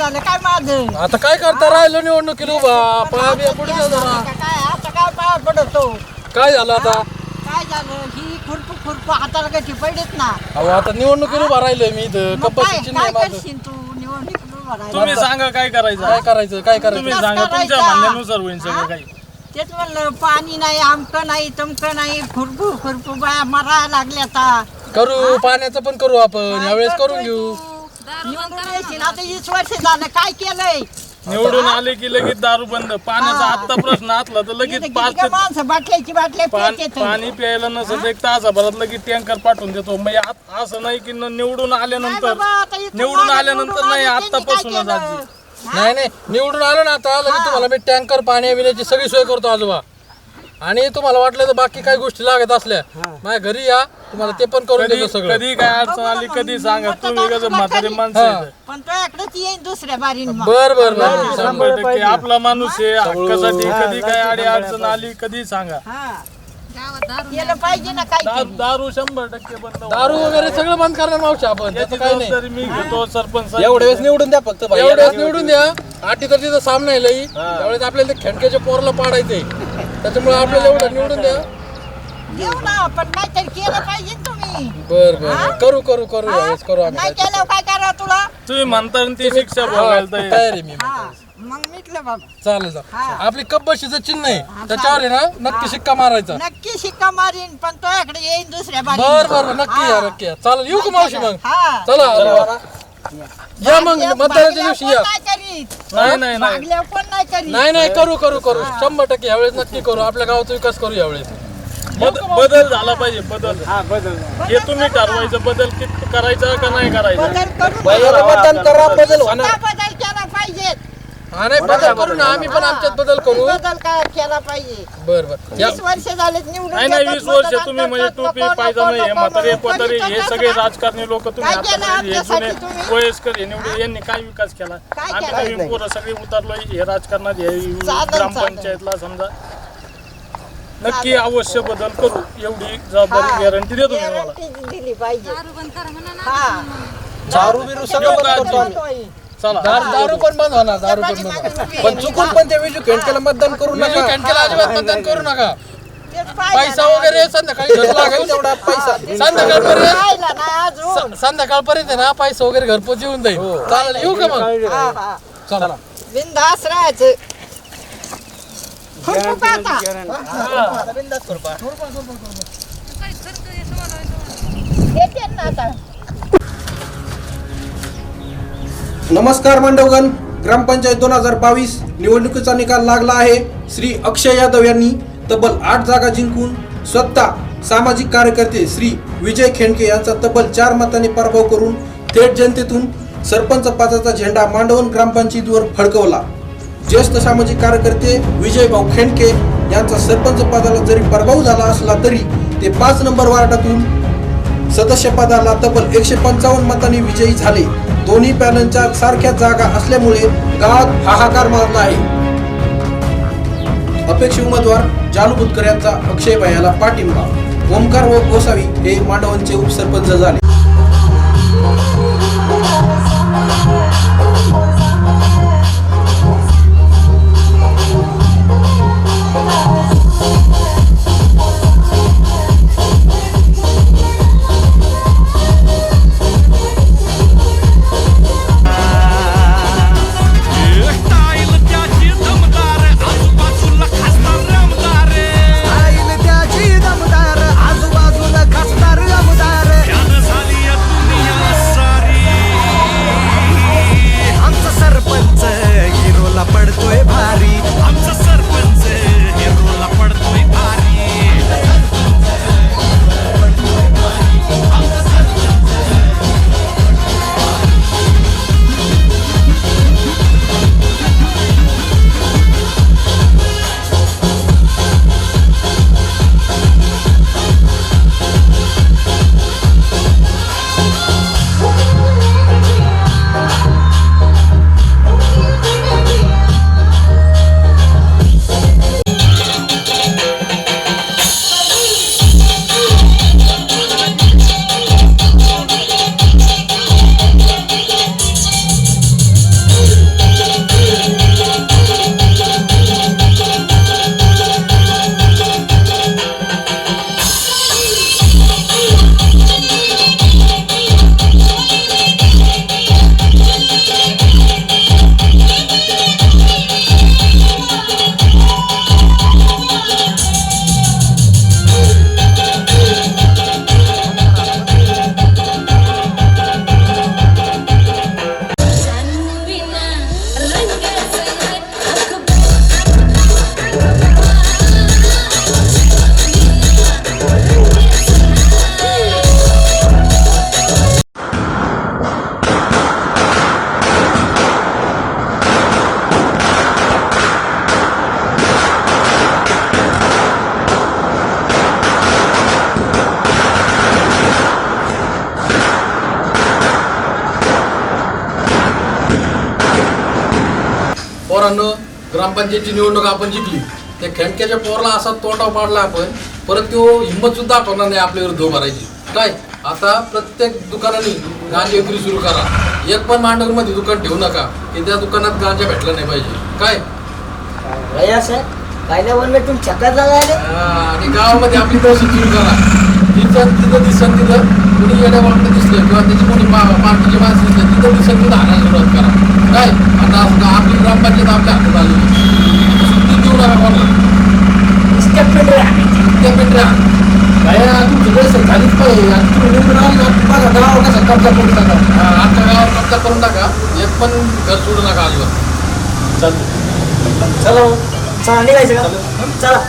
झालं काय माझं आता काय करता राहिलो निवडणुकीला उभा पाया बिया पुढे जा जरा. काय आता काय पाया पडतो काय झालं आता? काय झालं ही खुरपू हाताला कशी पडत ना अहो आता निवडणुकीला उभा राहिलोय मी इथं मग काय कपाशीची नाही काय माझं. करशील तू निवडणूक उभा राहिला. तुम्ही सांगा काय करायचं काय करायचं काय करायचं तुम्ही सांगा तुमच्या म्हणण्यानुसार होईल सगळं काही तेच म्हणलं पाणी नाही आमकं नाही तमकं नाही खुरपू बाया मरायला लागल्या आता करू पाण्याचं पण करू आपण यावेळेस करून घेऊ. निवडून येशील आता 20 वर्ष झालं काय केलंय निवडून आले की लगेच दारू बंद पाण्याचा आत्ता प्रश्न असला तर लगेच पाच ते माणसं बाटल्याची बाटल्या पितात. पाणी प्यायला नसेल एक तासाभरात लगेच टँकर पाठवून देतो म्हणजे असं नाही की निवडून आल्यानंतर नाही आत्तापासूनच आजी नाही नाही निवडून आलो ना आता लगेच तुम्हाला मी टँकर पाणी पिण्याची सगळी सोय करतो आजोबा. आणि तुम्हाला वाटलं तर बाकी काही गोष्टी लागत असल्या माझ्या घरी या तुम्हाला ते पण करून देतो सगळं. कधी काय अडचण आली कधी सांगा तुम्ही कसं म्हातारी माणसं आहे. पण तो इकडेच येईन दुसऱ्या बारीन बर बर बर 100% आपला माणूस आहे हक्कासाठी कधी काय अडी अडचण आली कधी सांगा केलं पाहिजे ना काय दारू 100% बंद दारू वगैरे सगळं बंद करणार मावशी आपण त्याचं काय नाही. जबाबदारी मी घेतो सरपंच एवढ्या वेळेस निवडून द्या फक्त एवढ्या वेळेस निवडून द्या. आठी तर तिथं सामना आहे लई त्यावेळेस आपल्याला ते खेडक्याच्या पोराला पाडायचंय त्याच्यामुळे आपल्याला एवढं निवडून द्या. येऊ ना पण काहीतरी केलं पाहिजे ना तुम्ही बर बर करू करू करू यावेळेस करू आम्ही नाही केलं काय करा तुला तुम्ही म्हणता ती शिक्षा भोगायला तयार. तयार आहे मी मग मिटलं बाबा चालेल चालेल. आपली कब्बशीचं चिन्ह आहे त्याच्यावर आहे ना नक्की शिक्का मारायचा. नक्की शिक्का मारीन पण तो इकडे येईन दुसऱ्या बारी बर बर नक्की या नक्की या. चालेल येऊ का मावशी मग हा. चला या मग मतदानाच्या दिवशी या. काय करीत नाही नाही नाही मागल्या कोण नाही करीत नाही नाही करू करू करू 100% यावेळेस नक्की करू आपल्या गावाचा विकास करू यावेळेस. बदल झाला पाहिजे बदल हे तुम्ही ठरवायचं बदल करायचा का नाही करायचा मतदान करा बदल होणार. बदल केला पाहिजे हा नाही बदल करू ना आम्ही पण आमच्यात बदल करू. बदल काय केला पाहिजे बर बर 20 वर्ष झाले निवडून नाही नाही 20 वर्ष तुम्ही म्हणजे टोपी पायजामा हे म्हातारे पतारे हे सगळे राजकारणी लोक तुम्ही आता हे जुने वयस्कर हे निवडून यांनी काय विकास केला आम्ही नवीन पोरं सगळे उतरलोय हे राजकारणात हे ग्रामपंचायतला समजा नक्की अवश्य बदल करू एवढी जबाबदारी गॅरंटी देतो मी तुम्हाला दिली पाहिजे दारू बिरू सगळं बंद करतो आम्ही. चला दारू पण बंद होणार दारू पण बंद होणार. पण चुकून पण ते विजू खेंडकेला मतदान करू नका. विजू खेंडकेला अजिबात मतदान करू नका. पैसा वगैरे संध्याकाळी घरी लागेल तेवढा पैसा संध्याकाळपर्यंत ना पैसा वगैरे घरपोच येऊन जाईल. चालेल येऊ का मग चला बिनधास्त राहायचं नमस्कार मांडवगण ग्रामपंचायत 2022 निवडणुकीचा निकाल लागला आहे. श्री अक्षय यादव यांनी तब्बल 8 जागा जिंकून स्वतः सामाजिक कार्यकर्ते श्री विजय खेंडके यांचा तब्बल 4 मतांनी पराभव करून थेट जनतेतून सरपंच पदाचा झेंडा मांडवण ग्रामपंचायतीवर फडकवला. ज्येष्ठ सामाजिक कार्यकर्ते विजय भाऊ खेंडके यांचा सरपंच पदाला जरी पराभव झाला असला तरी ते 5 नंबर वार्डातून सदस्य पदाला तब्बल 155 मतांनी विजयी झाले. दोन्ही पॅनलच्या सारख्या जागा असल्यामुळे गावात हाहाकार माजला आहे. अपेक्षित उमेदवार जालू बुतकर यांचा अक्षय भैयाला पाठिंबा. ओमकार व गोसावी हे मांडवणचे उपसरपंच झाले. आजूबाजूला खासदार आमदार पोरानं ग्रामपंचायतची निवडणूक आपण जिंकली, त्या खेंडक्याच्या पोराला असा तोंडाव पाडला आपण, परत तो हिंमत सुद्धा दाखवणार नाही आपल्या विरुद्ध उभा राहायची. काय आता प्रत्येक दुकानाने गांजा विक्री सुरू करा. एक पण मांडवमध्ये दुकान ठेवू नका की त्या दुकानात गांजा भेटला नाही पाहिजे. काय कायद्यावर तुम्ही चक्कर लागायले आणि गावामध्ये आपली तहसील सुरू करा. तिथं दिसन तिथं कोणी येड्या वाटतं दिसलं किंवा त्याची कोणी पार्टीची माणसं दिसलं तिथं दिसन तिथं हाणायला सुरुवात करा. काय आता आपली ग्रामपंचायत आपल्या हातात आली, सुट्टी देऊ नका कोणाला. झालीच पाहिजे. माझा गाव कसा कब्जा करून टाका, आमच्या गावावर कब्जा करून टाका, एक पण घर सोडू नका अजिबात. चला चला निघायचं का? चला.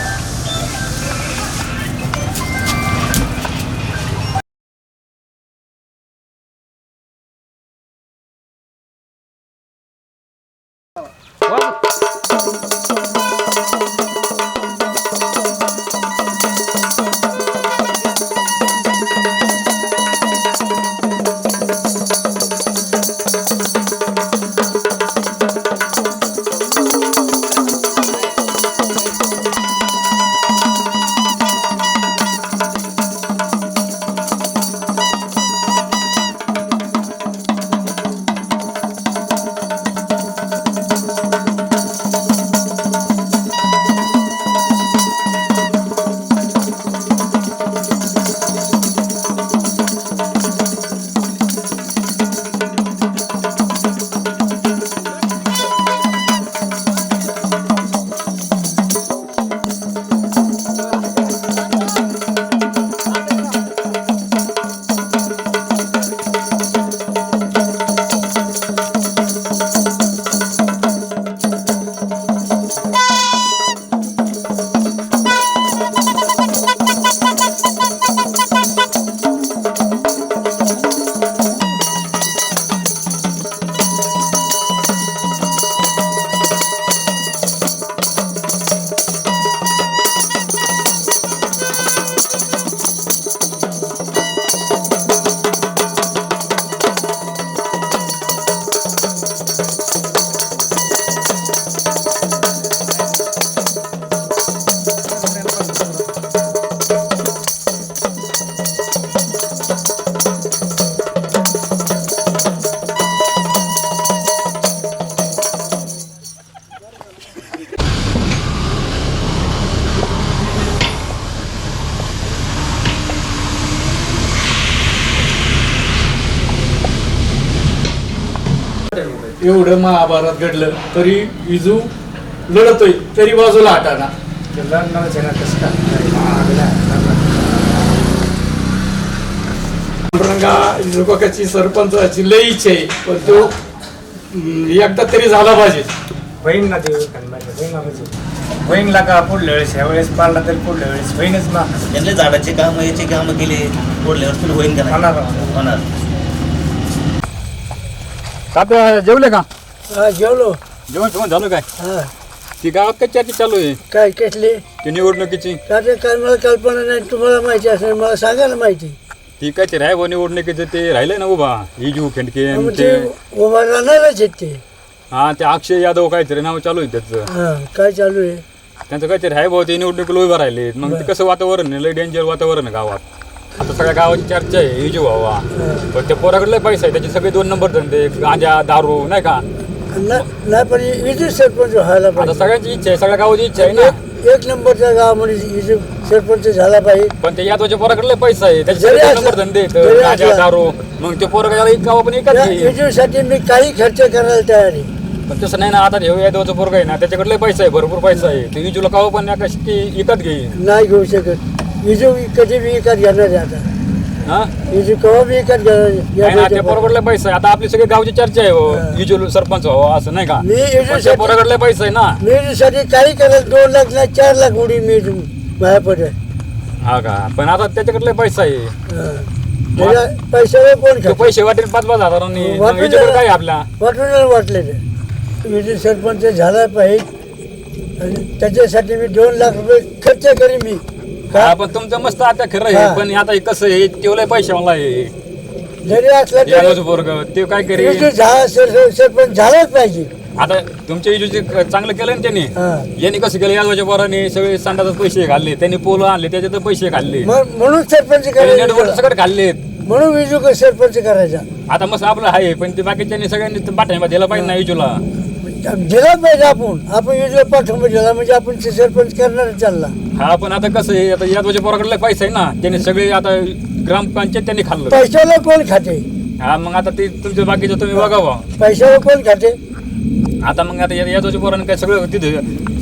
एवढं महाभारत घडलं तरी विजू लढतोय तरी बाजूला हटाना. युवकाची सरपंचाची लई इच्छा आहे, पण तो एकदा तरी झाला पाहिजे. होईन ना ते होईन का पुढल्या वेळेस, ह्या वेळेस पाडला तरी पुढल्या वेळेस होईनच ना. त्यांनी झाडाचे काम याचे काम केले, पुढल्या वर्षी होईन का? होणार. जेवले का? जेवलो. जेवण झालं काय? ती गावात काय चर्चा चालू आहे? काय कसली? ती निवडणुकीची. काय मला कल्पना नाही, तुम्हाला माहिती असेल मला सांगा ना माहिती. ती काय ते राय निवडणुकीचं ते राहिलंय ना उभा इजू खेंडके उभा राहणारच आहेत ते. हा ते अक्षय यादव काहीतरी नाव चालू आहे त्याचं. काय चालू आहे त्यांचं काहीतरी आहे भाऊ, ते निवडणुकीला उभा राहिले. मग ते कसं वातावरण आहे, लय डेंजर वातावरण आहे गावात. आता सगळ्या गावाची चर्चा आहे इजू व्हावा, पण त्या पोराकडे पैसा आहे, त्याचे सगळे 2 नंबर धंदे, गांजा दारू नाही का. नाही पण इजू सरपंच व्हायला पाहिजे. सगळ्यांची इच्छा आहे, सगळ्या गावाची इच्छा आहे ना. 1 नंबरच्या गावामध्ये इजू सरपंच झाला पाहिजे. पण ते यादवच्या पोराकडे पैसा आहे, त्याचे 2 नंबर धंदे, गांजा दारू. मग ते पोरगा गाव पण एकच इजूसाठी मी काही खर्च करायला तयार आहे. पण तसं नाही ना. आता हे यादवचा पोरगा आहे ना, त्याच्याकडे पैसा आहे, भरपूर पैसा आहे. ते इजूला गाव पण विकत घेईल. नाही घेऊ शकत. इजू कधी बी विकत घेणार आहे आता. इजू केव्हा बी विकत घेणार. त्या पोराकडे पैसा आहे. आता आपली सगळी गावची चर्चा आहे इजू सरपंच व्हावा असं नाही का. मी पोराकडे पैसा आहे ना. मी इजूसाठी काही करेल. 2 लाख नाही 4 लाख उडी मी माझ्या पडेल. हा का. पण आता त्याच्याकडे पैसा आहे. पैशावर कोण पैसे वाटेल 5-5 हजारांनी. काय आपल्या वाटून वाटले ते इजू सरपंच झाला पाहिजे आणि त्याच्यासाठी मी 2 लाख रुपये खर्च करीन मी. पण तुमचं मस्त आता खरं आहे, पण आता कसं आहे तेवढे पैसे मला जरी असलं पोरग ते काय करेल. सरपंच झालाच पाहिजे. आता तुमच्या विजूचे चांगलं केलं ना त्यांनी. यांनी कसं केलं, यादवाच्या पोरांनी सगळे संडासात पैसे घालले, त्यांनी पोलं आणले त्याच्यात पैसे घालले, म्हणून सरपंच करायचं, सगळं घाललेत. म्हणून विजू सरपंच करायचा. आता मस्त आपलं आहे, पण ते बाकीच्यांनी सगळ्यांनी पाठिंबा दिला पाहिजे ना विजूला. दिला पाहिजे आपण विजूला पाठिंबा दिला म्हणजे आपण ते सरपंच करणार चालला. हा, पण आता कसं आहे, आता यादवाच्या पोराकडे पैसा आहे ना, त्यांनी सगळे आता ग्रामपंचायत त्यांनी खाल्लं. पैशाला कोण खाते? हा, मग आता ते तुमच्या बाकीचं तुम्ही बघावा. पैशाला कोण खाते? आता मग आता यादवाच्या पोरांनी काय सगळं तिथे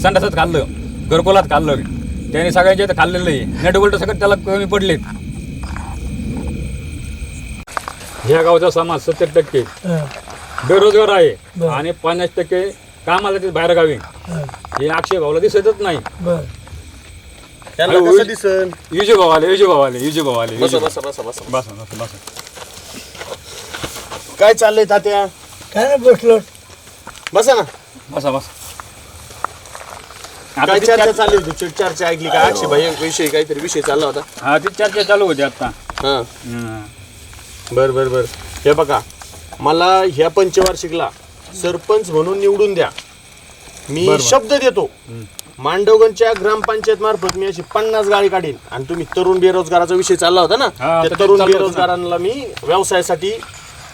संडासात खाल्लं, घरकुलात खाल्लं, त्यांनी सगळ्यांच्या इथं खाल्लेलं आहे. नेट उलट सगळं त्याला कमी पडलेत. ह्या गावचा समाज 70% बेरोजगार आहे आणि 50% कामाला ते बाहेर गावी. हे अक्षय भाऊला दिसतच नाही. युजू भाऊ आले. काय चाललंय तात्या? काय नाही, बसलो. बसा ना. बसा. काय चर्चा चालली होती? चर्चा ऐकली का? अक्षय भाई विषयी काहीतरी विषय चालला होता. हा, ती चर्चा चालू होती आता. हा, बर. हे बघा, मला ह्या पंचवार्षिकला सरपंच म्हणून निवडून द्या. मी शब्द देतो, मांडवगणच्या ग्रामपंचायत मार्फत मी अशी 50 गाडी काढीन. आणि तुम्ही तरुण बेरोजगाराचा विषय चालला होता ना, त्या तरुण बेरोजगारांना मी व्यवसायासाठी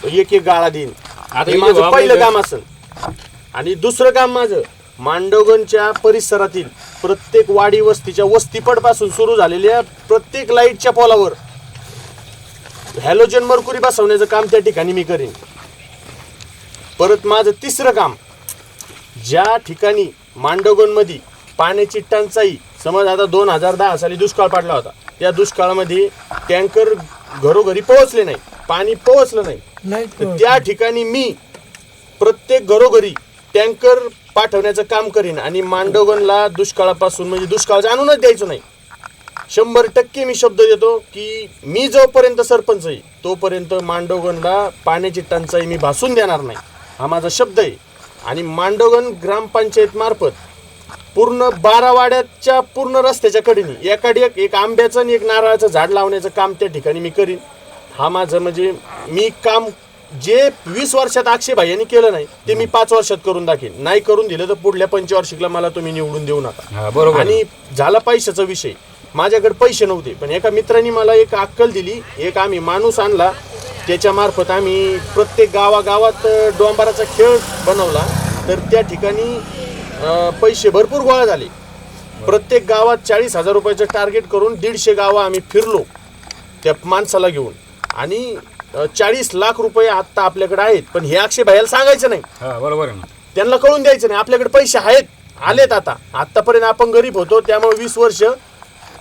एक गाळा देईन. हे माझं पहिलं काम असेल. आणि दुसरं काम माझं, मांडवगणच्या परिसरातील प्रत्येक वाडी वस्तीच्या वस्तीपड पासून सुरू झालेल्या प्रत्येक लाईटच्या पोलावर हॅलोजन मर्कुरी बसवण्याचं काम त्या ठिकाणी मी करीन. परत माझं तिसरं काम, ज्या ठिकाणी मांडवगणमध्ये पाण्याची टंचाई, समज आता 2010 साली दुष्काळ पडला होता, त्या दुष्काळामध्ये टँकर घरोघरी पोहोचले नाही, पाणी पोहोचलं नाही, तर त्या ठिकाणी मी प्रत्येक घरोघरी टँकर पाठवण्याचं काम करीन. आणि मांडवगणला दुष्काळापासून म्हणजे दुष्काळ जाणूनच द्यायचं नाही. 100% मी शब्द देतो की मी जोपर्यंत सरपंच आहे तोपर्यंत मांडवगणला पाण्याची टंचाई मी भासून देणार नाही. हा माझा शब्द आहे. आणि मांडवगण ग्रामपंचायत मार्फत पूर्ण 12 वाड्याच्या पूर्ण रस्त्याच्या कडेने एकाडी एक आंब्याचं आणि एक नारळाचं झाड लावण्याचं काम त्या ठिकाणी मी करीन. हा माझं म्हणजे मी काम जे 20 वर्षात अक्षय भाई यांनी केलं नाही ते मी 5 वर्षात करून दाखवेन. नाही करून दिलं तर पुढल्या पंचवार्षिकला मला तुम्ही निवडून देऊ नका. बरोबर. आणि झाला पैशाचा विषय, माझ्याकडे पैसे नव्हते, पण एका मित्रांनी मला एक अक्कल दिली. एक आम्ही माणूस आणला, त्याच्या मार्फत आम्ही प्रत्येक गावागावात डोंबाराचा खेळ बनवला. तर त्या ठिकाणी पैसे भरपूर गोळा झाले. प्रत्येक गावात 40,000 रुपयाचं टार्गेट करून 150 गावं आम्ही फिरलो त्या माणसाला घेऊन. आणि 40 लाख रुपये आत्ता आपल्याकडे आहेत. पण हे अक्षय भाईला सांगायचं नाही. बरोबर आहे. त्यांना कळून द्यायचं नाही आपल्याकडे पैसे आहेत, आलेत. आतापर्यंत आपण गरीब होतो, त्यामुळे 20 वर्ष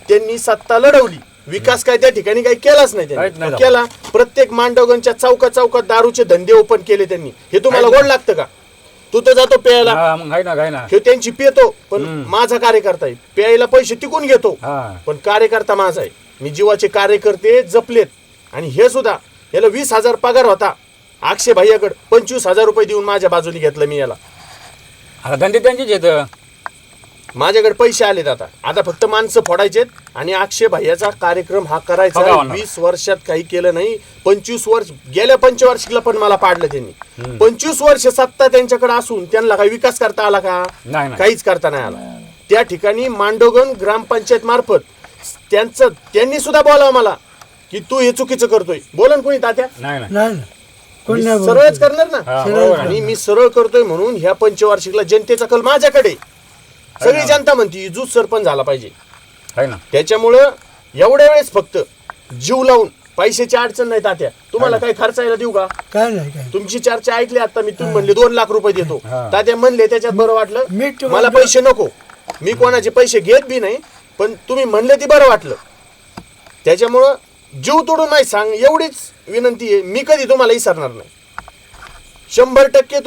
त्यांनी सत्ता लढवली. विकास काय त्या ठिकाणी काही केलाच नाही त्यांनी. केला प्रत्येक मांडवगणच्या चौकात दारूचे धंदे ओपन केले त्यांनी. हे तुम्हाला गोड लागतं का? तू तर जातो प्यायला, हे त्यांची पितो, पण माझा कार्यकर्ता आहे. प्यायला पैसे टिकून घेतो, पण कार्यकर्ता माझा आहे. मी जीवाचे कार्यकर्ते जपलेत. आणि हे सुद्धा, याला 20,000 पगार होता अक्षय भाईयाकडे, 25,000 रुपये देऊन माझ्या बाजूने घेतलं मी याला. धंदे त्यांचेच येतं. माझ्याकडे पैसे आलेत. आता फक्त माणसं फोडायचेत आणि अक्षय भाईयाचा कार्यक्रम हा करायचा. 20 वर्षात काही केलं नाही. 25 वर्ष गेल्या पंचवार्षिकला पण मला पाडलं त्यांनी. 25 वर्ष सत्ता त्यांच्याकडे असून त्यांना काही विकास करता आला का? काहीच करता नाही आला. त्या ठिकाणी मांडवगण ग्रामपंचायत मार्फत त्यांनी सुद्धा बोलावं मला की तू हे चुकीचं करतोय. बोलन कोणी तात्या? सरळच करणार ना. आणि मी सरळ करतोय म्हणून ह्या पंचवार्षिकला जनतेचा कल माझ्याकडे. सगळी जनता म्हणती युजूच सरपंच झाला पाहिजे. त्याच्यामुळं एवढ्या वेळेस फक्त जीव लावून, पैशाची अडचण नाही तात्या. तुम्हाला काही खर्चायला देऊ का? काय नाही. तुमची चर्चा ऐकली आता मी. तुम्ही म्हणले 2 लाख रुपये देतो. तात्या म्हणले त्याच्यात बरं वाटलं. मला पैसे नको, मी कोणाचे पैसे घेत बी नाही, पण तुम्ही म्हणले ती बरं वाटलं. त्याच्यामुळं जीव तोडून नाही सांग एवढीच विनंती आहे. मी कधी तुम्हाला विसरणार नाही. 100%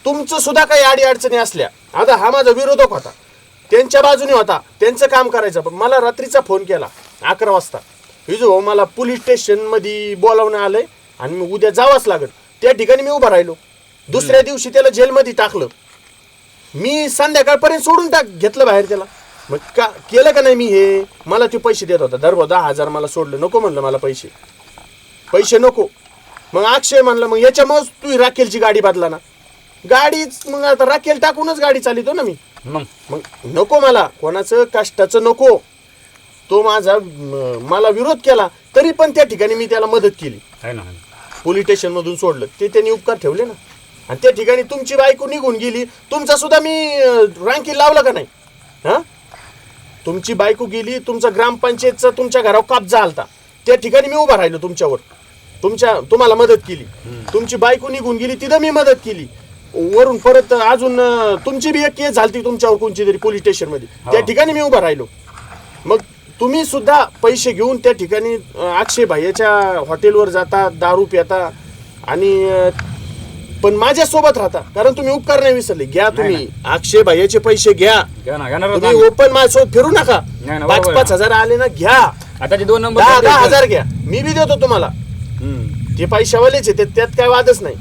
तुमचं सुद्धा काही अडी अडचणी असल्या, आता हा माझा विरोधक होता, त्यांच्या बाजूने होता, त्यांचं काम करायचं. पण मला रात्रीचा फोन केला 11 वाजता, विजू भाऊ मला पोलीस स्टेशनमध्ये बोलावणं आलंय आणि मी उद्या जावंच लागत. त्या ठिकाणी मी उभा राहिलो. दुसऱ्या दिवशी त्याला जेलमध्ये टाकलं. मी संध्याकाळपर्यंत सोडून घेतलं बाहेर त्याला. मग का केलं का नाही मी हे? मला ते पैसे देत होता. दर 10,000 मला सोडलं. नको म्हणलं मला पैसे नको. मग अक्षय म्हणलं मग याच्यामुळेच तू राखेलची गाडी बदला ना. गाडीच मग आता राखेल टाकूनच गाडी चालितो ना मी. मग नको मला कोणाचं कष्टाचं नको. तो माझा मला विरोध केला तरी पण त्या ठिकाणी मी त्याला मदत केली. पोलीस स्टेशन मधून सोडलं ते त्यांनी उपकार ठेवले ना. आणि त्या ठिकाणी तुमची बायको निघून गेली, तुमचा सुद्धा मी रांकी लावला का नाही? हा, तुमची बायको गेली, तुमचा ग्रामपंचायतचा तुमच्या घरावर कब्जा आलता, त्या ठिकाणी मी उभा राहिलो तुमच्यावर, तुम्हाला मदत केली. तुमची बायको निघून गेली, तिथं मी मदत केली. वरून परत अजून तुमची बी एक केस झाली तुमच्यावर कोणची तरी पोलीस स्टेशन मध्ये, त्या ठिकाणी मी उभा राहिलो. मग तुम्ही सुद्धा पैसे घेऊन त्या ठिकाणी अक्षय भाईच्या हॉटेलवर जाता, दारू पिता आणि पण माझ्या सोबत राहता, कारण तुम्ही उपकार नाही विसरले. घ्या तुम्ही अक्षय भाईचे पैसे घ्या, तुम्ही ओपन माझ्यासोबत फिरू नका. 5-5 हजार आले ना घ्या, आता 2 नंबर 10,000 घ्या, मी बी देतो तुम्हाला. ते पैशावालेच आहे, त्यात काय वादच नाही.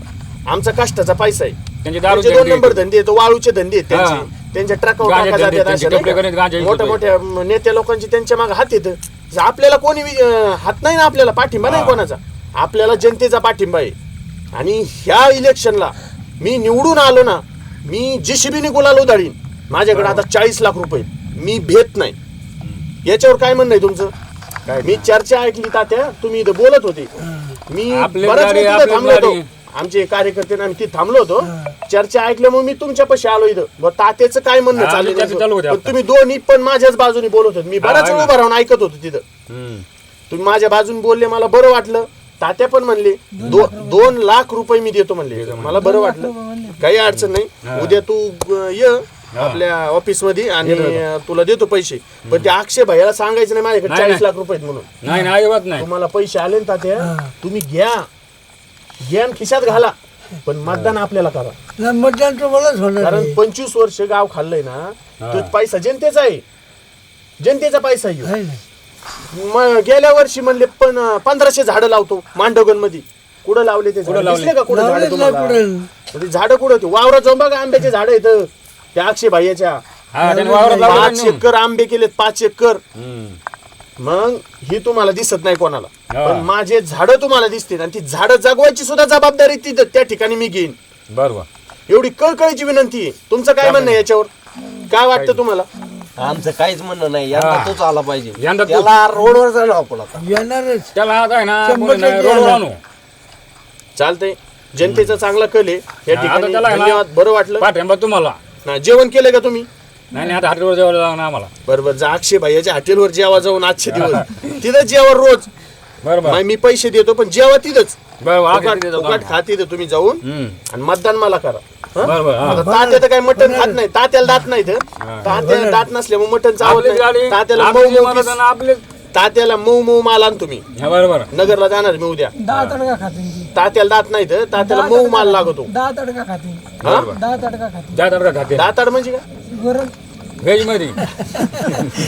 आमचा कष्टाचा पैसा आहे. त्यांचे 2 नंबर धंदे आहेत, वाळूचे धंदे आहेत त्यांचे, त्यांच्या ट्रकावर टाका जातात. मोठ्या मोठ्या नेत्या लोकांची त्यांच्या मागे हात येतं. आपल्याला कोणी हात नाही ना, आपल्याला पाठिंबा नाही कोणाचा, आपल्याला जनतेचा पाठिंबा आहे. आणि ह्या इलेक्शनला मी निवडून आलो ना, मी JCB गुलाल उधळीन. माझ्याकडे आता 40 लाख रुपये, मी भेट नाही. याच्यावर काय म्हणणं आहे तुमचं? मी चर्चा ऐकली तात्या, तुम्ही इथं बोलत होते, मी बराच वेळ तिथं थांबलो होतो. आमचे कार्यकर्ते आम्ही तिथे थांबलो होतो, चर्चा ऐकल्यामुळे मी तुमच्यापाशी आलो इथं. तात्याचं काय म्हणणं चालू, तुम्ही दोन्ही पण माझ्याच बाजूने बोलत होते. मी बराच वेळ उभा राहून ऐकत होतो तिथं. तुम्ही माझ्या बाजून बोलले, मला बरं वाटलं. तात्या पण म्हणले 2 लाख रुपये मी देतो म्हणले, मला बरं वाटलं. काही अडचण नाही, उद्या तू ये आपल्या ऑफिस मध्ये आणि तुला देतो पैसे. पण ते अक्षय भैयाला सांगायचं नाही माझ्याकडे 40 लाख रुपये म्हणून. नाही, तुम्हाला पैसे आले ना तात्या, तुम्ही घ्या खिशात घाला, पण मतदान आपल्याला करा. मतदान तुम्हालाच होणार, कारण 25 वर्ष गाव खाल्लंय ना, तो पैसा जनतेचा आहे, जनतेचा पैसा आहे. गेल्या वर्षी म्हणले पण 1500 झाडं लावतो मांडवगण मध्ये. कुठं लावले ते झाड? दिसले का कुठं झाड? झाडं कुठं होते? वावरात जाऊन बघा, आंब्याचे झाड आहेत त्या अक्षय भाईच्या. 5 एकर आंबे केलेत, 5 एकर. मग ही तुम्हाला दिसत नाही कोणाला, पण माझे झाडं तुम्हाला दिसतील. आणि ती झाडं जगवायची सुद्धा जबाबदारी तिथं त्या ठिकाणी मी घेईन. बरोबर, एवढी कळकळीची विनंती आहे. तुमचं काय म्हणणं याच्यावर? काय वाटतं तुम्हाला? आमचं काहीच म्हणणं नाही, यंदा तोच आला पाहिजे. यंदा त्याला रोडवर जाणं आपण आता येणारच. त्याला आता आहे ना रोडवर आणू. चालतंय, जनतेचा चांगला कल आहे या ठिकाणी. धन्यवाद, बरं वाटलं. पाठिंबा तुम्हाला. जेवण केलं का तुम्ही? नाही, आता हॉटेलवर जेवायला जाऊ ना आम्हाला. बरोबर, जा अक्षय भाईच्या हॉटेलवर जेवा जाऊन आजचे दिवस. तिथं जेवा रोज. बरोबर, मी पैसे देतो पण जेवा तिथंच. बरोबर, खा तिथं तुम्ही जाऊन आणि मतदान मला करा. बरोबर. तात्या तर काय मटण खात नाही, तात्याला दात नाही. तात्याला दात नसल्यामुळे मटण चावत नाही. तात्याला मऊ माल आण तुम्ही. बरोबर, नगरला जाणार मी उद्या. 10 तडका खाते तात्याला दात नाही तर तात्याला मऊ माल लागतो. 10 तडका खाते. 10 तडका खाते. दाताड म्हणजे काय? बरं, व्हेज मध्ये.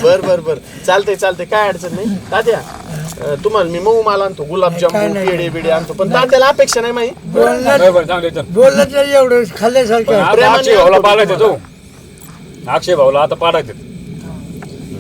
बर चालतंय, काय अडचण नाही. तात्या तुम्हाला मी मऊ माल आणतो, गुलाबजामुन पेढे बिडे आणतो. पण तात्याला अपेक्षा नाही माहिती. बोललं तर एवढं खाल्ल्यासारखं. अक्षय भाऊला पाडायचं, तो अक्षय भाऊला आता पाडायचं.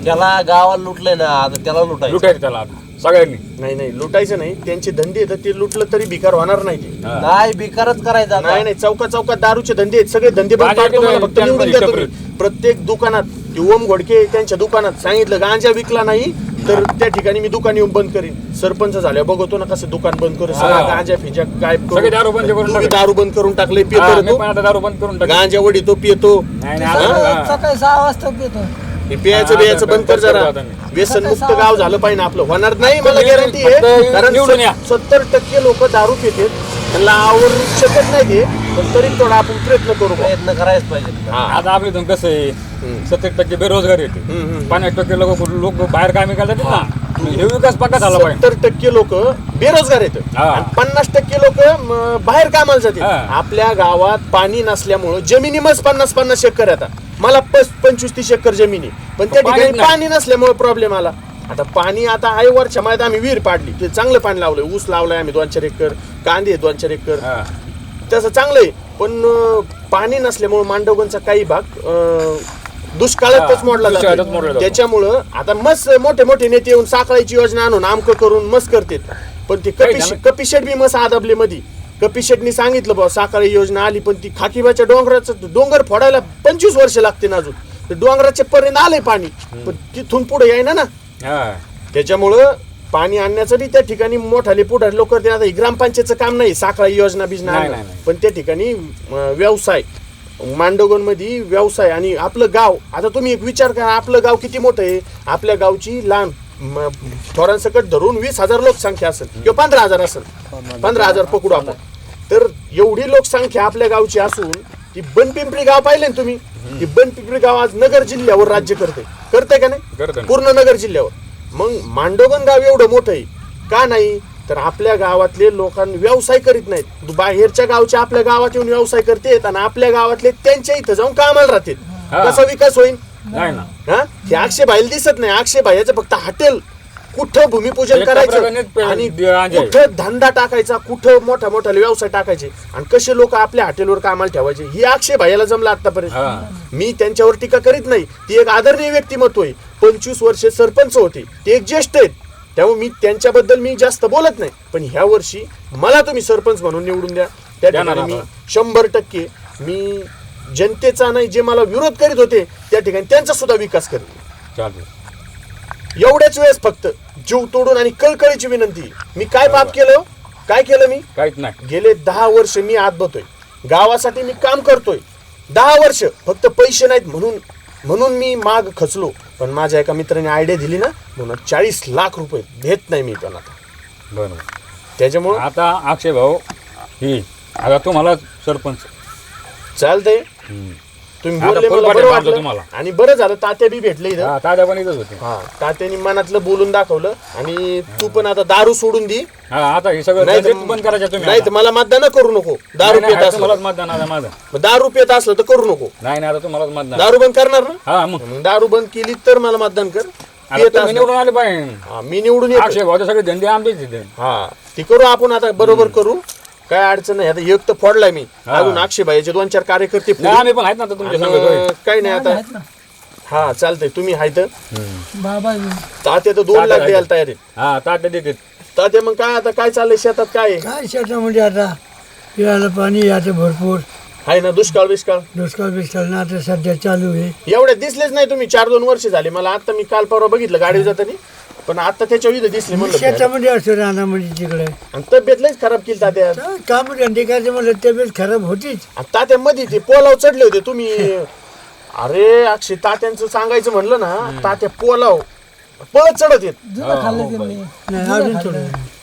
त्याला गावाला लुटलंय ना, आता त्याला लुटायचं त्याला आता सगळ्यांनी. नाही लुटायचं नाही. त्यांचे धंदे आहेत, ते लुटलं तरी भिकार होणार नाही. नाही, बिकारच करायचा. नाही चौकात दारूचे धंदे आहेत, सगळे धंदे बंद पाडतो. फक्त निवडून द्या तुम्ही. प्रत्येक दुकानात ओम घोडके त्यांच्या दुकानात सांगितलं गांजा विकला नाही तर त्या ठिकाणी मी दुकान येऊन बंद करीन. सरपंच झाल्या बघतो ना कसं दुकान बंद करू, सगळं गांजा फिजा काय दारू बंद करून टाकले. पितो गांजा वडी तो पितो. सकाळी 6 वाजता पितो. पियाचं बियाचं बंद कर जरा. व्यसन मुक्त गाव झालं पाहिजे आपलं. होणार नाही मला गॅरंटी आहे, कारण 70% लोक दारू पितात, त्यांना आवडू शकत नाही ते. पण तरी थोडा आपण प्रयत्न करायच पाहिजे. आता आपल्या कसं आहे, 70% बेरोजगार येते, 50% लोक बाहेर कामी करतात ना. हे विकास पक्का झाला पाहिजे. 70% लोक बेरोजगार येतात आणि 50% लोक बाहेर कामाला जाते. आपल्या गावात पाणी नसल्यामुळं जमिनी मग 50-50 एकर येतात. मला 25-30 एकर जमिनी, पण त्या ठिकाणी पाणी नसल्यामुळे प्रॉब्लेम आला. आता पाणी आता आहे, वरच्या माहिती आम्ही विहीर पाडली, ते चांगलं पाणी लावलंय. ऊस लावलाय आम्ही 2-4 एकर, कांदे 2-4 एकर, तसं चांगलं आहे. पण पाणी नसल्यामुळे मांडवगणचा काही भाग दुष्काळातच मोडला जातो. त्याच्यामुळं आता मस्त मोठे नेते येऊन साखळीची योजना आणून आमकं करून मस्त करतात. पण ते कपिशेट बी मस्त आदबले मध्ये कपिशेटनी सांगितलं बाबा साखळी योजना आली, पण ती खाकीबाच्या डोंगर फोडायला 25 वर्ष लागते ना अजून. तर डोंगराच्या पर्यंत आलंय पाणी, पण तिथून पुढे यायना ना. त्याच्यामुळं पाणी आणण्याचं बी त्या ठिकाणी मोठाले पुढे लोक ते. आता ही ग्रामपंचायतचं काम नाही साखळी योजना बिजना, पण त्या ठिकाणी व्यवसाय मांडवगणमध्ये व्यवसाय आणि आपलं गाव. आता तुम्ही एक विचार करा, आपलं गाव किती मोठं आहे. आपल्या गावची लहान थोरांसकट धरून 20,000 लोकसंख्या असेल किंवा 15,000 असेल, 15,000 पकडू आपण. तर एवढी लोकसंख्या आपल्या गावची असून ती बनपिंपरी गाव पाहिले ना तुम्ही, ती बनपिंपरी गाव आज नगर जिल्ह्यावर राज्य करते का नाही, पूर्ण नगर जिल्ह्यावर. मग मांडवगण गाव एवढं मोठं आहे का नाही, तर आपल्या गावातले लोकांनी व्यवसाय करीत नाहीत. बाहेरच्या गावचे आपल्या गावात येऊन व्यवसाय करतात आणि आपल्या गावातले त्यांच्या इथं जाऊन कामाला राहतात. कसा विकास होईल हा, हे अक्षय भाईला दिसत नाही. अक्षय भाईचं फक्त हॉटेल, कुठं भूमिपूजन करायचं आणि कुठं धंदा टाकायचा, कुठं मोठा मोठा व्यवसाय टाकायचे आणि कसे लोक आपल्या हॉटेलवर कामाला ठेवायचे, ही अक्षय भाईला जमलं आतापर्यंत. मी त्यांच्यावर टीका करीत नाही, ती एक आदरणीय व्यक्तिमत्व आहे. 25 वर्षे सरपंच होते, ते एक ज्येष्ठ आहेत, त्यामुळे मी त्यांच्याबद्दल मी जास्त बोलत नाही. पण ह्या वर्षी मला तुम्ही सरपंच म्हणून निवडून द्या. त्या ठिकाणी मी 100% मी जनतेचा नाही, जे मला विरोध करीत होते त्या ठिकाणी त्यांचा सुद्धा विकास करेल. एवढ्याच वेळेस फक्त जीव तोडून आणि कळकळीची विनंती, मी काय पाप केलं, काय केलं मी काहीच नाही. गेले 10 वर्ष मी आत बतोय, गावासाठी मी काम करतोय. 10 वर्ष फक्त पैसे नाहीत म्हणून मी माग खचलो. पण माझ्या एका मित्राने आयडिया दिली ना, म्हणून 40 लाख रुपये देत नाही मी. पण आता बरोबर, त्याच्यामुळे आता अक्षय भाऊ ही आता तुम्हाला सरपंच चालतंय. तुम्ही बोलले मला बरं वाटलं आणि बरं झालं तात्या बी भेटले इथं. तात्या पण इथंच होते. हा, तात्यानी मनातलं बोलून दाखवलं. आणि तू पण आता दारू सोडून दे. आता हे सगळं बंद करायचं तुम्ही. नाही तर मला मतदान करू नको. दारू पित असलं मतदान आता माझं, दारू पित असलं तर करू नको. नाही आता तुम्हाला मतदान. दारू बंद करणार ना, हा मग दारू बंद केली तर मला मतदान कर. निवडून आले पाहिजे. मी निवडून येतो. सगळे धंदे आमचे. हा, ती करू आपण आता, बरोबर करू, काय अडचण नाही. आता एक तर फोडलाय मी, अजून अक्षय भाईचे 2-4 कार्यकर्ते आम्ही पण आहेत ना तुमच्या. काही नाही आता. हा चालतंय, तुम्ही आहेत. तात्या तर 2 लाख द्यायला तयार आहे. हा तात्या देते. तात्या मग काय आता काय चाललंय शेतात, काय शेतामध्ये आता पिळायला पाणी आता भरपूर आहे ना. दुष्काळ ना आता सध्या चालू आहे. एवढ्या दिसलेच नाही तुम्ही. 4-2 वर्ष झाले मला. आता मी काल परवा बघितलं गाडी जाताना, पण आता त्याच्या इथं दिसले म्हणलं शेतामध्ये असतो रानामध्ये तिकडे. आणि तब्येत लईच खराब केली तात्या. काम धंदे करायचं म्हणलं तब्येत खराब होतीच. तात्या मध्ये ते पोलाव चढले होते तुम्ही. अरे अक्षय, तात्यांचं सांगायचं म्हणलं ना, तात्या पोलाव पळत चढत येत,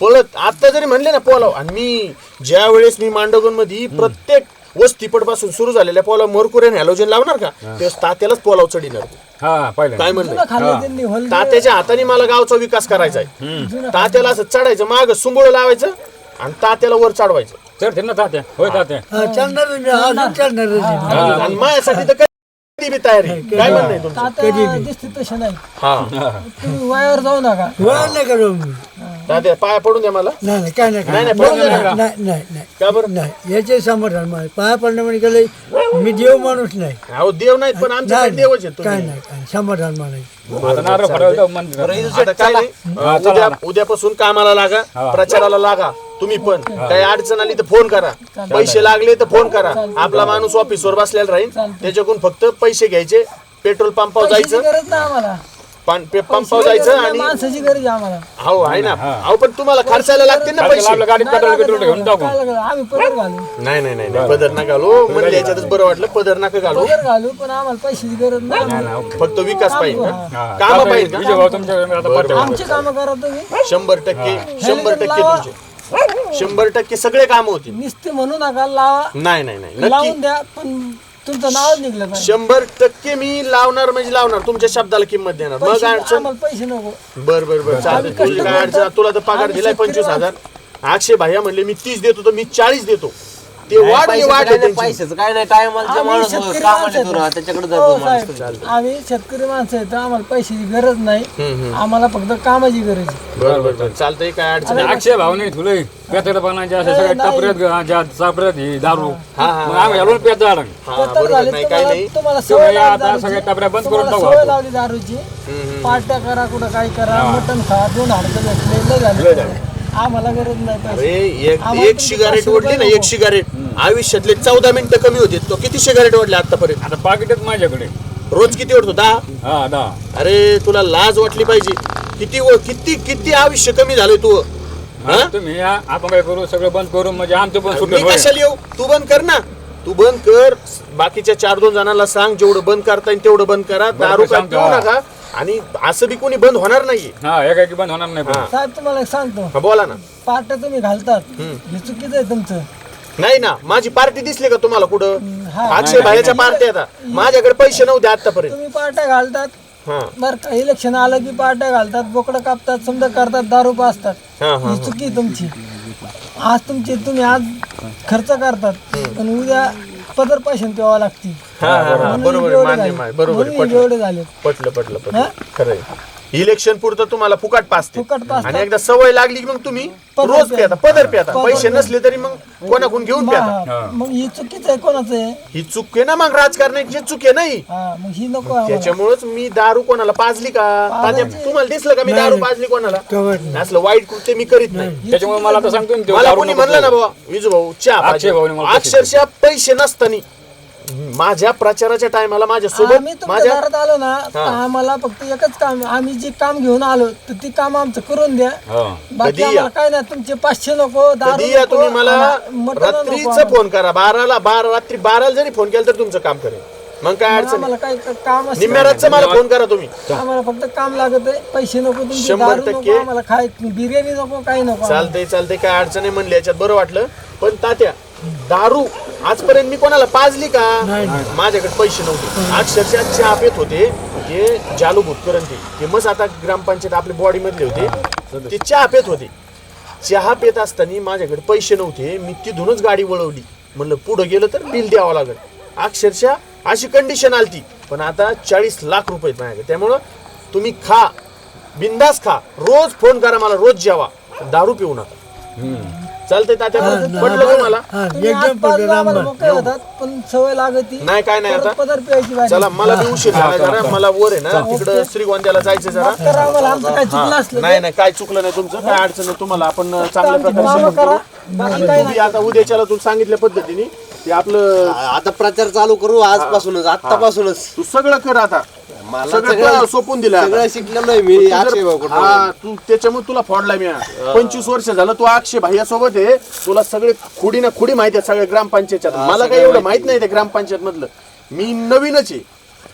पळत. आता जरी म्हणले ना पोलाव, आणि मी ज्या वेळेस मी मांडवगण मध्ये प्रत्येक वस्तीपट पासून सुरू झालेल्या पोलाव मरकुऱ्याने हॅलोजन लावणार का, तेव्हा तात्यालाच पोलाव चढिणार. काय म्हणलं, तात्याच्या हाताने मला गावचा विकास करायचा आहे. तात्याला असं चढायचं, माग सुंबळ लावायचं आणि तात्याला वर चढवायचं. चढते ना तात्या. होय तात्या. आणि माझ्यासाठी तर कधी बी तयारी. काय म्हणणं तुम्ही वायावर जाऊ नका. वायर नाही करू तात्या, पाया पडून द्या मला. नाही काय नाही का बरं नाही, याचे समाधान मला पाया पडणं म्हणजे गेलं. मी देव माणूस नाही. अहो देव नाहीत, पण आमच्या देवच आहेत. काय नाही काय समाधान म्हणायचं. उद्यापासून कामाला लागा, प्रचाराला लागा. तुम्ही पण काही अडचण आली तर फोन करा, पैसे लागले तर फोन करा. आपला माणूस ऑफिसवर बसलेला राहील, त्याच्याकडून फक्त पैसे घ्यायचे, पेट्रोल पंपावर जायचं, पंपावर जायचं आणि माणसाची गरज आम्हाला. हो आहे ना. अहो पण तुम्हाला खर्चायला लागते ना पैसे. आम्ही पदर घालू. नाही पदर नका घालू. म्हणजे याच्यातच बरं वाटलं, पदर नका घालू. घालू पण आम्हाला पैशाची गरज नाही. फक्त विकास पाहिजे, काम पाहिजे. आमची कामं करा तुम्ही. 100% तुमचे 100% सगळे काम होते. नुसते म्हणू नका लावा. नाही लावून द्या, पण तुमचं नाव निघलं पाहिजे. 100% मी लावणार म्हणजे लावणार. तुमच्या शब्दाला किंमत देणार. मग अडचण. पैसे नको. बरं चालेल. तुझी काय अडचण. तुला तर पगार दिलाय 25,000. अक्षय भाई म्हणले मी 30 देतो, तर मी 40 देतो. ते वाढ पैशाचं काय नाही. टायमाला माणूस त्याच्याकडे जातो. आम्ही शेतकरी माणसं आहेत, आम्हाला पैशाची गरज नाही. आम्हाला फक्त कामाची गरज आहे. बरोबर चालतंय. काय अडचण. अक्षय भाऊ नाही तुला पेतडपणाच्या अशा सगळ्या टपऱ्यात ज्या चापऱ्यात ही दारू आम्ही घालून पेत झालं. नाही काय नाही. तुम्हाला सवय आता सगळ्या टपऱ्या बंद करून टाकू. लावली दारूची. पार्ट्या करा, कुठं काय करा, मटण खा, 2 हाडकं भेटले झाले. आम्हाला गरज नाही अरे पैसे. एक आम्हाला एक तुमचे सिगारेट 500 ओढली ना, रुपये एक सिगारेट आयुष्यातले 14 मिनिटं कमी होते. तो किती सिगारेट ओढले आतापर्यंत? आता पाकिटच माझ्याकडे. रोज किती ओढतो? 10. हा 10. अरे तुला लाज वाटली पाहिजे. किती किती आयुष्य कमी झालंय तू. हा? तुम्ही आपण काय करू, सगळं बंद करू म्हणजे आमचं पण मी सुटेल. कशाला येऊ? तू बंद कर ना. तू बंद कर. बाकीच्या 4-2 जणांना सांग जेवढं बंद करता येईल तेवढं बंद करा. दारू काय पिऊ नका. आणि असं बी कोणी बंद होणार नाहीये. हा एकाकी बंद होणार नाही. साहेब तुम्हाला एक सांगतो, हा, बोला ना. पार्ट्या तुम्ही घालतात हे चुकीचं आहे तुमचं. नाही ना, माझी पार्टी दिसली का तुम्हाला कुठं? हा. अक्षय भाईच्या पार्टी आता. माझ्याकडे पैसे नव्हते आतापर्यंत. तुम्ही पार्ट्या घालतात हा बर का, इलेक्शन आलं की पार्ट्या घालतात, बोकडं कापतात, समजा करतात, दारू पाजतात. हा, हा, ही चुकी आहे तुमची. आज तुम्ही आज खर्च करतात पण उद्या पदर पैसे प्यावा लागतील. बरोबर, मान्य आहे. बरोबर एवढे झाले. पटलं खरंय. इलेक्शन पुरतं तुम्हाला फुकट पाचते फुकट पाजतात. आणि एकदा सवय लागली की मग तुम्ही रोज प्याता, पदर प्याता. पैसे नसले तरी मग कोणाकडून घेऊन प्याता. मग ही चुकीचं आहे कोणाचं आहे? ही चूक आहे ना मग राजकारणाची चूक आहे नाही. हा मग ही नको आम्हाला. त्याच्यामुळेच मी दारू कोणाला पाजली का? तुम्हाला दिसलं का मी दारू पाजली कोणाला? असलं वाईट कृत्य मी करीत नाही. त्याच्यामुळे मला आता सांगतो ना, मला कोणी म्हणलं ना बाबा विजू भाऊ चहा अक्षय भाऊने मला पाहिजे. अक्षरशः पैसे नसताना माझ्या प्रचाराच्या टायमाला माझ्या सोबत आम्ही तुमच्या दारात आलो ना तर आम्हाला फक्त एकच काम, आम्ही जे काम घेऊन आलो तर ते काम आमचं करून द्या. बाकी आम्हाला काय नाही. तुमचे 500 नको, दारू कधी या नको, तुम्ही मला मटण नको रात्रीचा फोन करा. रात्री 12 जरी फोन केला तर तुमचं काम करेल. मग काय अडचण आम्हाला काय काम असेल निम्म्या रातचं मला फोन करा तुम्ही. आम्हाला फक्त काम लागत आहे. पैसे नको, तुमची 100% दारू नको, आम्हाला खाय बिर्याणी नको, काही नको. चालतंय काय अडचण आहे म्हणले याच्यात बरं वाटलं. पण तात्या दारू आजपर्यंत मी कोणाला पाजली का? माझ्याकडे पैसे नव्हते. अक्षरशः चहा पेत होते ते जालू भुतकरण ते मस्त आता ग्रामपंचायत आपल्या बॉडी मधले होते. ते चहा पेत होते. चहा पेत असताना माझ्याकडे पैसे नव्हते. मी तिथूनच गाडी वळवली. म्हणलं पुढे गेलं तर बिल द्यावं लागेल. अक्षरशः अशी कंडिशन आलती. पण आता 40 लाख रुपये माझ्याकडे. त्यामुळं तुम्ही खा, बिंदास खा, रोज फोन करा मला, रोज जेवा, दारू पिऊ नका. चालतंय तात्या, पटलं तुम्हाला? पण सवय लागत नाही काय नाही. आता पदर प्यायची बारी. चला मला बी उशीर झाला जरा. मला वर आहे ना तिकडं श्रीगोंद्याला जायचं जरा. नाही काय चुकलं नाही तुमचं. काय अडचण नाही. तुम्हाला आपण चांगल्या प्रकारे आता उद्याच्याला तुला सांगितल्या पद्धतीने ते आपलं आता प्रचार चालू करू आजपासूनच, आतापासूनच. तू सगळं कर आता. सगळं सोपून दिलं. सगळं शिकलेलो आहे मी अक्षय भाऊकडून. तू त्याच्यामुळे तुला फोडला मी. 25 वर्ष झालं तू अक्षय भाईया सोबत आहे. तुला सगळे खुडी ना खुडी माहिती आहे सगळ्या ग्रामपंचायत. मला काही एवढं माहित नाही त्या ग्रामपंचायत मधलं. मी नवीनच आहे.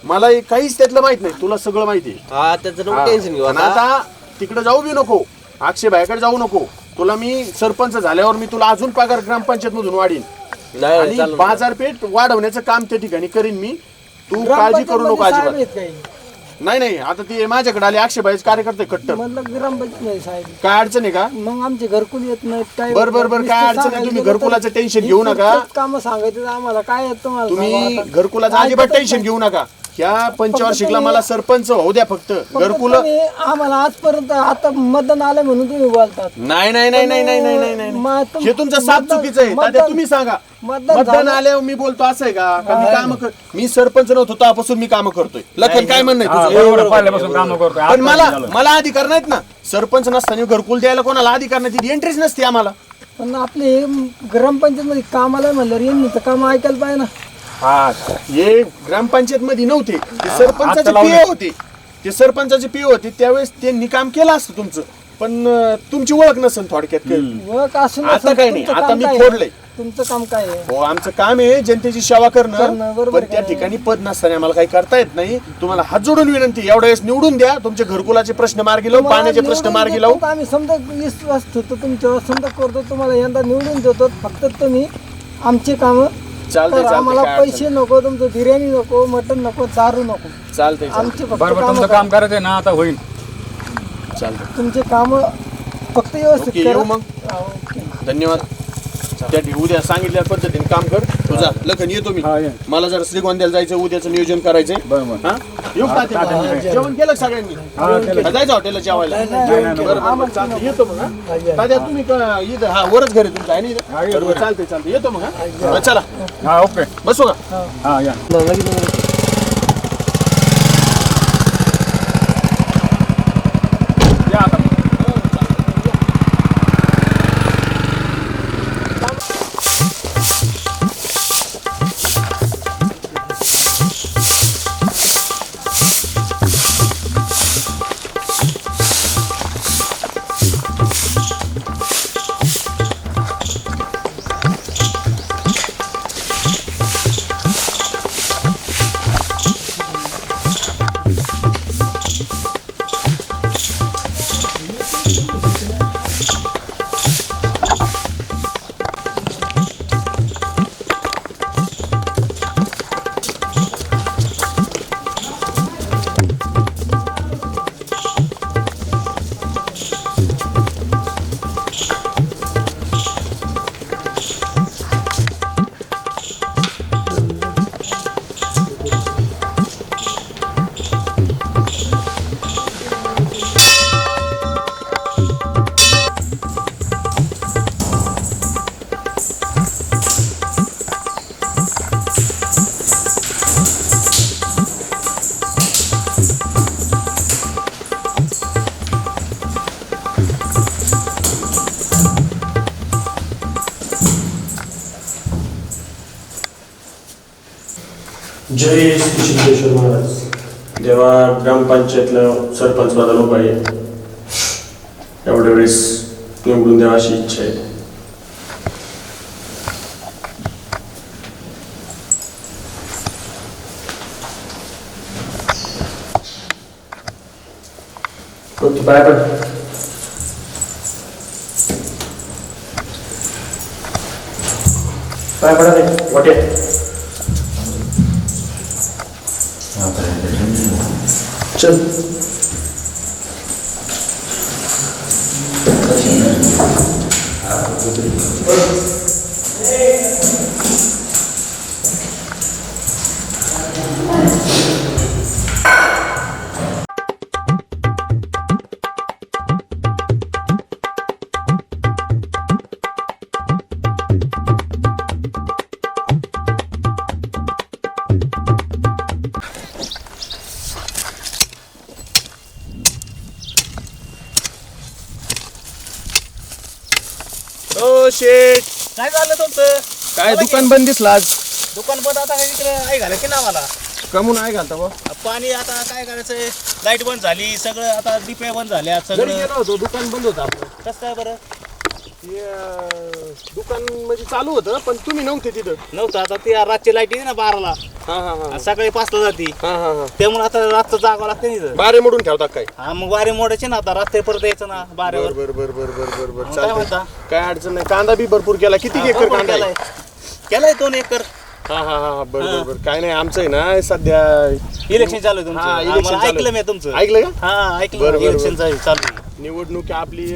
मला काहीच त्यातलं माहित नाही. तुला सगळं माहिती आहे. त्याचं टेन्शन घेऊ. आता तिकडे जाऊ बी नको, अक्षय भाईकडे जाऊ नको. तुला मी सरपंच झाल्यावर मी तुला अजून पगार ग्रामपंचायत मधून वाढीन आणि बाजारपेठ वाढवण्याचं काम त्या ठिकाणी करीन मी. तू काळजी करू नको अजिबात. नाही आता ते माझ्याकडे आले अक्षयभाईचे कार्यकर्ते कट्टर. काय अडचण आहे का? मग आमचे घरकुल येत नाही. बरं काय अडचण आहे? तुम्ही घरकुलाचं टेन्शन घेऊ नका. काम सांगायचं आम्हाला काय तुम्हाला. तुम्ही घरकुलाचं अजिबात टेन्शन घेऊ नका. ह्या पंचवार्षिकला मला सरपंच होऊ द्या फक्त. घरकुल आम्हाला आजपर्यंत आता मतदान आलं म्हणून तुम्ही बोलतात. नाही हे तुमचं साप चुकीचं आहे. तात्या तुम्ही सांगा, मतदान आल्यावर मी बोलतो असं आहे का? मी काम मी सरपंच नव्हतो तेव्हापासून मी काम करतोय. लखन काय म्हणणं तुझं? पण मला अधिकार नाहीत ना. सरपंच नसताना घरकुल द्यायला कोणाला अधिकार नाही. एंट्रीच नसते आम्हाला. पण आपले ग्रामपंचायत मध्ये कामाला म्हणलं यांनी तर काम ऐकायला पाहिजे ना. हे ग्रामपंचायत मध्ये नव्हते. ते सरपंचाचे पीए होते. ते सरपंचाचे पीए होते त्यावेळेस त्यांनी काम केलं असतं तुमचं. पण तुमची ओळख नसेल थोडक्यात. ओळख असून आता काय नाही. आता मी फोडलंय. तुमचं काम काय आहे? हो आमचं काम आहे जनतेची सेवा करणं. पण त्या ठिकाणी पद नसताना आम्हाला काही करता येत नाही. तुम्हाला हात जोडून विनंती, एवढ्या वेळेस निवडून द्या. तुमचे घरकुलाचे प्रश्न मार्गी लावू, पाण्याचे प्रश्न मार्गी लावू. आम्ही समजा विश्वास ठेवतो तुमच्यावर, समजा करतो, तुम्हाला यंदा निवडून देतो. फक्त तुम्ही आमचे काम आम्हाला पैसे नको, तुमचं बिर्याणी नको, मटन नको, दारू नको. चालतंय आमचे बरोबर तुमचं काम करायचंय ना आता होईल. चालतंय तुमचे काम फक्त व्यवस्थित येऊ मग. धन्यवाद. त्या उद्या सांगितल्या पद्धतीने काम कर. तुझा लखन येतो मी. मला जरा श्रीगोंद्याला जायचं, उद्याचं नियोजन करायचंय. जेवण केलं सगळ्यांनी? जायचं हॉटेलला जेवायला? बरं येतो मग. दादा तुम्ही इथं वरच घर आहे तुमचं आहे ना? चालतंय येतो मग. चला ओके बसू का? जय श्री सिद्धेश्वर महाराज. जेव्हा ग्रामपंचायतला सरपंच पदाला उभा आहे एवढ्या वेळेस निवडून द्यावा अशी इच्छा आहे. Bye bye. बाय पडा रे वाटे. चल. शेठ काय झालं तुमचं? काय दुकान बंद दिसलं आज? दुकान बंद आता इकडे आई घालायची ना मला. कमून आहे घालता बा? पाणी आता काय करायचंय, लाईट बंद झाली, सगळं आता डिपे बंद झाल्या, घरी सगळं. गेलो होतो दुकान बंद होतं आपलं. कसं काय बरं? दुकान म्हणजे चालू होतं पण तुम्ही नव्हते तिथं. नव्हतं. आता ती रातची लाईट येते ना 12ला, सकाळी 5ला जाती, त्यामुळे आता रातचं जागावं लागतं नाही. बारे मोडून ठेवता काय? हा मग वारे मोडायचे ना, आता रात्री परत यायचं ना बारेवर. बरोबर काय म्हणता? काय अडचण नाही. कांदा बी भरपूर केला. किती एकर कांदा आहे? केलाय 2 एकर. हा बरोबर. काय नाही आमचं आहे ना सध्या इलेक्शन चालू आहे तुमचं. इलेक्शन मला ऐकलं मी तुमचं. ऐकलं का? हा ऐकलं. इलेक्शन चालू आहे. निवडणूक आपली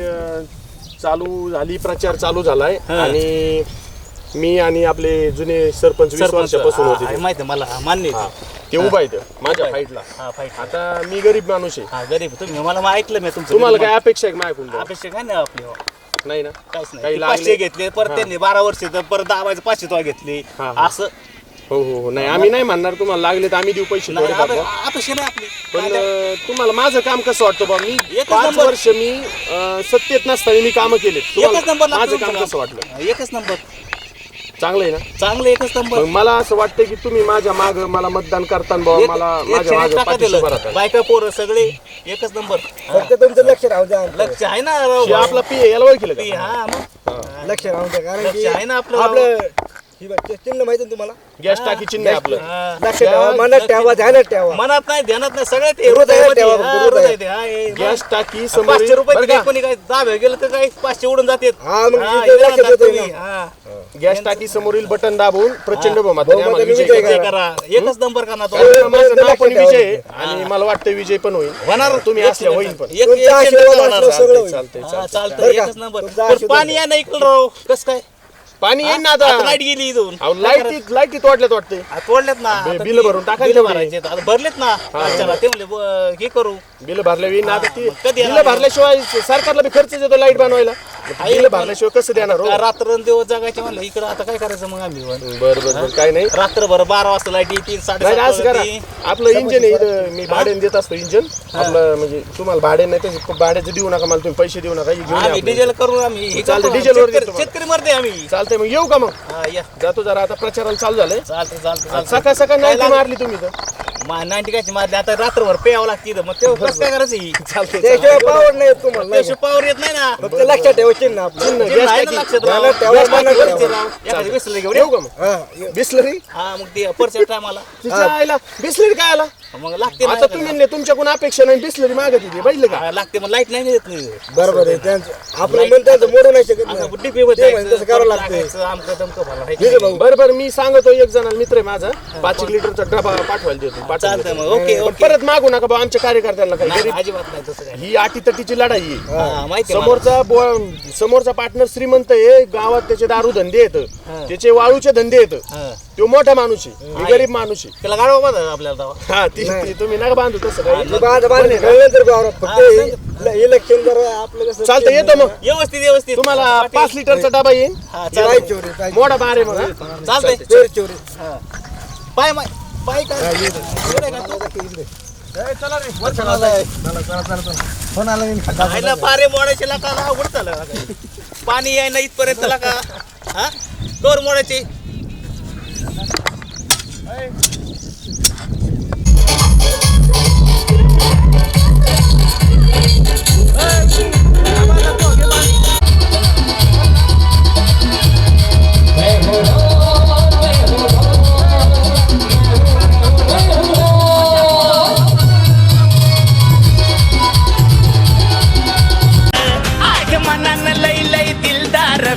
चालू झाली, प्रचार चालू झालाय आणि मी आणि आपले जुने सरपंच 20 वर्षापासून होते. माहिती मला, मान्य आहे. ते उभा आहे माझ्या फाईटला. आता मी गरीब माणूस आहे. हा गरीब तुम्ही. मला ऐकलं मी तुमचं. तुम्हाला काय अपेक्षा आहे माझ्याकडून? अपेक्षा काय नाही आपली. नाही ना, काहीच नाही. 500 घेतले, परत त्यांनी 12 वर्ष परत 10 500 घेतले असं. हो नाही आम्ही नाही म्हणणार. तुम्हाला लागले तर आम्ही देऊ पैसे. अपेक्षा नाही आपली. पण तुम्हाला माझं काम कसं वाटतं बा? मी 5 वर्ष मी सत्तेत नसताना मी कामं केले. माझं काम कसं वाटलं? एकच नंबर. चांगलं आहे ना? चांगलं, एकच नंबर. मला असं वाटतं की तुम्ही माझ्या माग मला मतदान करताना बाबा मला माझ्या मागे पाठीशी उभं राहता. बायका पोरं सगळे एकच नंबर. फक्त तुमचं लक्ष राहू द्या. लक्ष आहे ना. आपला पी याला ओळखलं का? हा मग लक्ष राहू द्या. कारण लक्ष आहे ना आपलं. ही बघ, ते चिन्ह माहिती ना तुम्हाला? गॅस टाकी चिन्ह आहे आपलं. लक्ष ठेवा, मनात ठेवा, ध्यानात ठेवा. मनात नाही, ध्यानात नाही, सगळ्यात हृदयात ठेवा. गॅस टाकी 500 रुपये कोणी काय दाब्या गेलं तर काय 500 उडून जातात. गॅस टाकी समोरील बटन दाबून प्रचंड बहुमताने करा. एकच नंबर का ना तो. माझं नाव पण विजय आहे आणि मला वाटतं विजय पण होईल. होणार तुम्ही असल्या होईल पण. चालतं. एकच नंबर. पाणी या नाही इकडं राव. कसं काय पाणी येईल ना आता? लाईट गेली इथून. लाईटी तोडल्यात वाटते. तोडल्यात ना. बिल भरून टाकायचे. आता भरलेत ना. ते म्हणले हे करू. बिल भरले ना. आता ती बिल भरल्याशिवाय सरकारला बी खर्च येतो लाईट बनवायला. बिल भरल्याशिवाय कसं देणार? रात्र दिवस जगायचे म्हणलं इकडं. आता काय करायचं मग आम्ही? बरं काय नाही. रात्रभर 12 वाजता लाईट येतील. 7:30 आपलं इंजिन आहे मी भाड्याने देत असतो. इंजिन आपलं म्हणजे तुम्हाला भाडे नाही तर भाड्याचं देऊ नका. मला तुम्ही पैसे देऊ नका. आम्ही डिझेल करू. आम्ही चालतं डिझेलवर देतो. शेतकरी मरते आम्ही. चालतंय मग येऊ का? मग जातो जरा. आता प्रचाराला चालू झालंय. चालतं. सकाळ सकाळ नाही मारली तुम्ही तर 90 काय मारली. आता रात्रभर प्यावं लागते. मग ते कसं काय करायचं? त्याशिवाय पावर नाही तुम्हाला. त्याशिवाय पावर येत नाही ना. फक्त लक्षात ठेवा चिन्ह आपलं. येऊ का मग? बिस्लरी मग ते परच्या टायमाला बिस्लरी काय आला मग लागते. आता तुम्ही तुमच्याकडून अपेक्षा नाही बिस्लरी मागत होती बघितलं का? लागते. मग लाईट नाही देत नाही. बरोबर आहे. त्यांचं आपलं मन त्यांचं मोडू नाही शकत. तसं करावं लागतं. बरोबर. मी सांगतो एक जण मित्र आहे माझा 5 लिटरचा डबा पाठवायला देतो. ओके. परत मागू नका बा आमच्या कार्यकर्त्यांना काही. अजिबात नाही तसं काय. ही अटीतटीची लढाई माहिती. समोरचा पार्टनर श्रीमंत आहे. गावात त्याचे दारू धंदे येत, त्याचे वाळूचे धंदे येत. तो मोठा माणूस आहे. मी गरीब माणूस आहे. त्याला गाडवा बांधा आपल्याला. हा तुम्ही नका बांधू तसं काही. इलेक्शन जर आपलं कसं चालतं. येतो मग व्यवस्थित. तुम्हाला 5 लिटरचा डबा येईल. मोठा बारे मग चालतंय. चोरी पाय काय चला रे. फोन आला. पारे मोडायचे लागा अवघड झालं. पाणी याय ना इथपर्यंत लागा. हा कवर मोडायचे.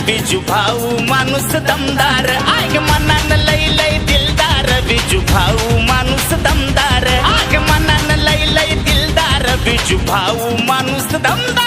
बिजू भाऊ माणूस दमदार आग मनान लय लय दिलदार बिजू भाऊ माणूस दमदार आग मनान लय लय दिलदार बिजू भाऊ माणूस दमदार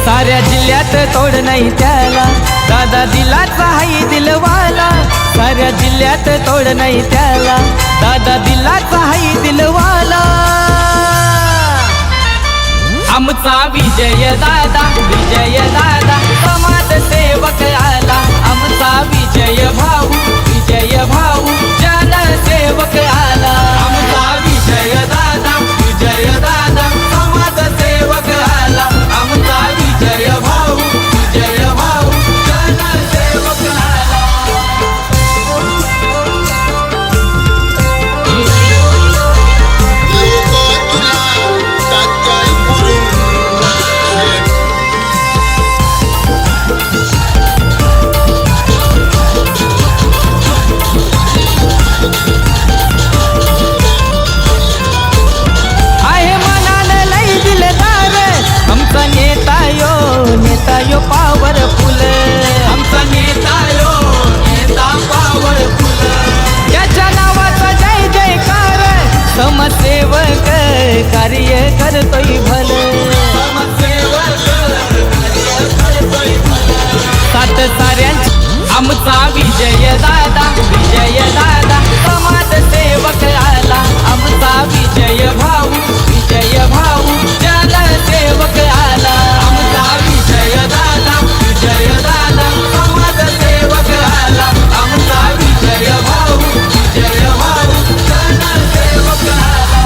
साऱ्या जिल्ह्यात तोड नाही त्याला दादा दिलाचा हाई दिलवाला साऱ्या जिल्ह्यात तोड नाही त्याला दादा दिलाचा हाई दिलवाला आमचा विजय दादा समाज सेवक आला आमचा विजय भाऊ जनसेवक आला आमचा विजय दादा समाज सेवक आला आमचा विजय भाऊ जनसेवक आला आहे मनान लई दिलदार आमचा नेता यो पॉवरफुल आमचा नेता पॉवरफुल त्याच्या नावाचा जय जयकार समाजसेवक कार्य करतोय भल सात साऱ्यांची आमचा विजय दादा समाजसेवक आला आमचा विजय भाऊ जनसेवक आला आमचा विजय दादा समाजसेवक आला आमचा विजय भाऊ जनसेवक आला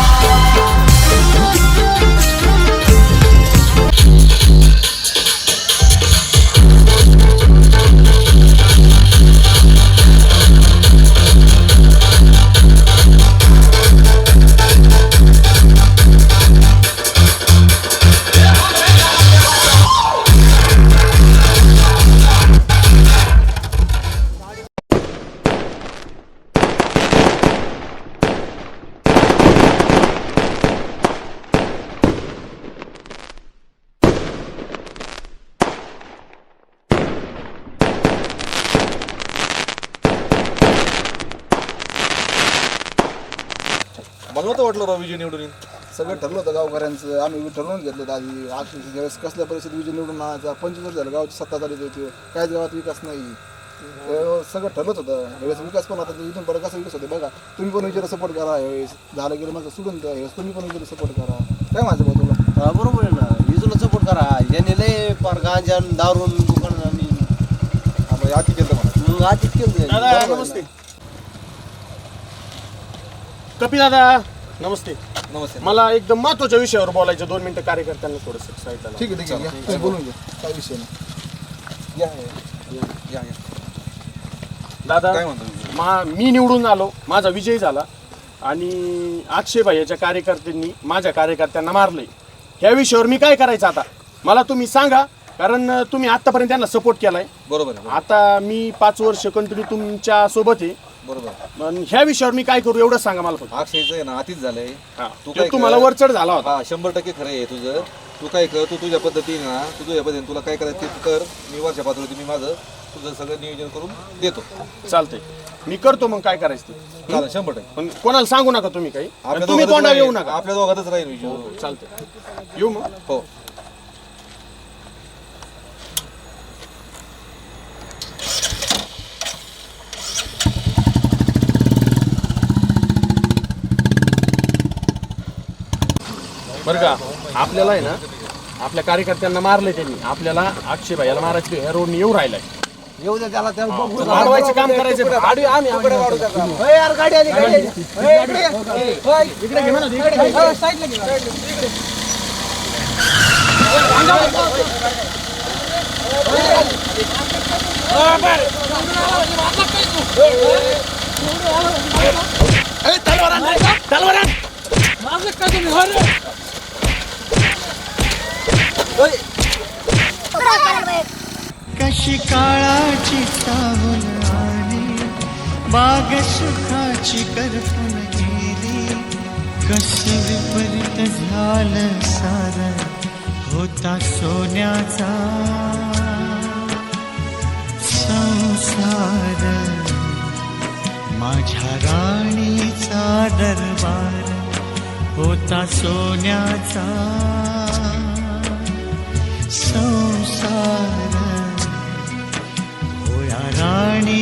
मला नव्हतं वाटलं राव विजय निवडून येईल. सगळं ठरलं होतं गावकऱ्यांचं आम्ही ठरवून घेतलं होतं आधी अक्षरशः ज्यावेळेस कसल्या परिस्थितीत विजय निवडून आणायचा 25 वर्ष झालं गावची सत्ता चालत होती काहीच गावात विकास नाही सगळं ठरलंच होतं यावेळेस विकास पण आता इथून बरं कसा विकास होते बघा तुम्ही पण विचार सपोर्ट करा यावेळेस झालं गेलं माझं सोडून द्या यावेळेस तुम्ही पण विचार सपोर्ट करा काय माझं भाऊ तुला बरोबर आहे ना विजूला सपोर्ट करा यांनी लय पार गांजान दारून दुकान आम्ही आधी केलं म्हणा आधीच केलं नमस्ते कपी दादा नमस्ते मला एकदम महत्वाच्या विषयावर बोलायचं 2 मिनिटं कार्यकर्त्यांना थोडंसं साईडला ठीक आहे बोलून घ्या काय विषय नाही या दादा मी निवडून आलो माझा विजय झाला आणि अक्षय भाईच्या कार्यकर्त्यांनी माझ्या कार्यकर्त्यांना मारले ह्या विषयावर मी काय करायचं आता मला तुम्ही सांगा कारण तुम्ही आतापर्यंत त्यांना सपोर्ट केलाय बरोबर आता मी 5 वर्ष कंटिन्यू तुमच्या सोबत आहे बरोबर ह्या विषयावर मी काय करू एवढं सांगा मला फक्त अक्षयचं आहे ना अतिच झालंय तू काय तुम्हाला वरचढ झाला होता 100% खरं आहे तुझं तू काय कर तू तुझ्या पद्धतीने ना तुझ्या पद्धतीने तुला काय करायचं ते कर मी वरच्या पातळीवर मी माझं तुझं सगळं नियोजन करून देतो चालतंय मी करतो मग काय करायचं ते चालेल 100% पण कोणाला सांगू नका तुम्ही काही तुम्ही तोंडावर येऊ नका आपल्या दोघातच राहील विजय चालतंय येऊ मग हो बरं का आपल्याला आहे ना आपल्या कार्यकर्त्यांना मारलंय त्यांनी, आपल्याला अक्षय भाईला मारायची ह्या रोडने येऊ राहिलाय. येऊ दे त्याला वाढवायचं काम करायचं. आम्ही यार गाडी आली गाडी आली. इकडे घे म्हणा, इकडे साईडला घे. कशी काळाची चाहूल आली, बाग सुखाची करपून गेली, कसं विपरीत झालं सारं, होता सोन्याचा संसार, माझ्या राणीचा दरबार, होता सोन्याचा संसार, होया राणी